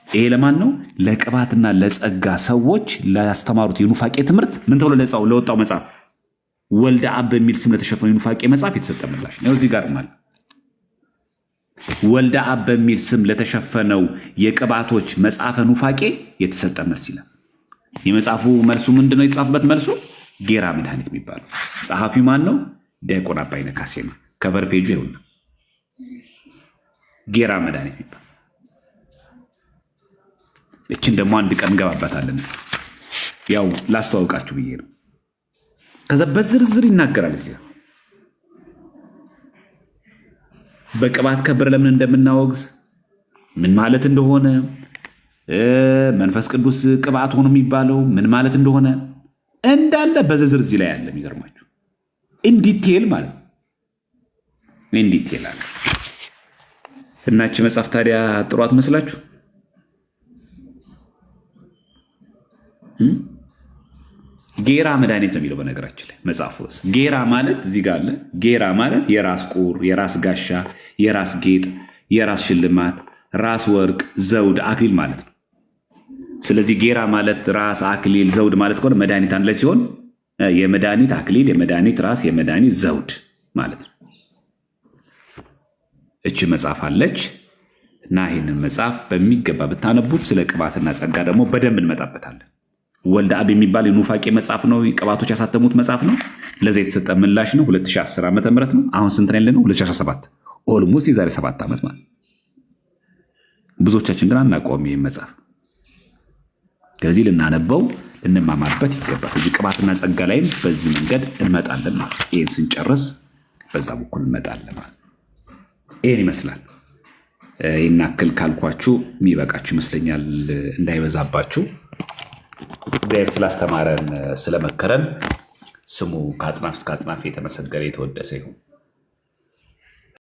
ይሄ ለማን ነው? ለቅባትና ለጸጋ ሰዎች ላስተማሩት የኑፋቄ ትምህርት ምን ተብሎ ለወጣው መጽሐፍ ወልደ አብ በሚል ስም ለተሸፈነው የኑፋቄ መጽሐፍ የተሰጠ ምላሽ ነው። እዚህ ጋር ማለት ወልደ አብ በሚል ስም ለተሸፈነው የቅባቶች መጽሐፈ ኑፋቄ የተሰጠ መልስ ይላል። የመጽሐፉ መልሱ ምንድነው? የተጻፈበት መልሱ ጌራ መድኃኒት የሚባለው ጸሐፊው ማን ነው? ዲያቆን አባይነህ ካሴ ነው። ከቨር ፔጁ ይሁን ጌራ መድኃኒት የሚባለው። እችን ደግሞ አንድ ቀን እንገባበታለን። ያው ላስተዋውቃችሁ ብዬ ነው። ከዛ በዝርዝር ይናገራል። እዚህ በቅባት ከበረ ለምን እንደምናወግዝ ምን ማለት እንደሆነ መንፈስ ቅዱስ ቅባት ሆኖ የሚባለው ምን ማለት እንደሆነ እንዳለ በዝርዝር እዚህ ላይ ያለ። የሚገርማችሁ ኢንዲቴል ማለት ኢንዲቴል አለ። እናች መጽሐፍ ታዲያ ጥሩ አትመስላችሁ? ጌራ መድኃኒት ነው የሚለው በነገራችን ላይ መጽሐፉ ውስጥ። ጌራ ማለት እዚህ ጋር አለ። ጌራ ማለት የራስ ቁር፣ የራስ ጋሻ፣ የራስ ጌጥ፣ የራስ ሽልማት፣ ራስ ወርቅ፣ ዘውድ፣ አክሊል ማለት ነው። ስለዚህ ጌራ ማለት ራስ፣ አክሊል፣ ዘውድ ማለት ከሆነ መድኃኒት አንድ ላይ ሲሆን የመድኃኒት አክሊል፣ የመድኃኒት ራስ፣ የመድኃኒት ዘውድ ማለት ነው። እች መጽሐፍ አለች እና ይህንን መጽሐፍ በሚገባ ብታነቡት ስለ ቅባትና ጸጋ ደግሞ በደንብ እንመጣበታለን። ወልደ አብ የሚባል የኑፋቄ መጽሐፍ ነው። ቅባቶች ያሳተሙት መጽሐፍ ነው። ለዛ የተሰጠ ምላሽ ነው። 2010 ዓ.ም ነው። አሁን ስንት ነው ያለነው? 2017 ኦልሞስት የዛሬ 7 ዓመት ማለት። ብዙዎቻችን ግን አናውቀውም ይህን መጽሐፍ። ከዚህ ልናነበው ልንማማርበት ይገባል። ስለዚህ ቅባትና ጸጋ ላይም በዚህ መንገድ እንመጣለን ማለት። ይህን ስንጨርስ በዛ በኩል እንመጣለን ማለት። ይህን ይመስላል። ይህን ያክል ካልኳችሁ የሚበቃችሁ ይመስለኛል፣ እንዳይበዛባችሁ። እግዚአብሔር ስላስተማረን ስለመከረን ስሙ ከአጽናፍ እስከ አጽናፍ የተመሰገነ የተወደሰ ይሁን።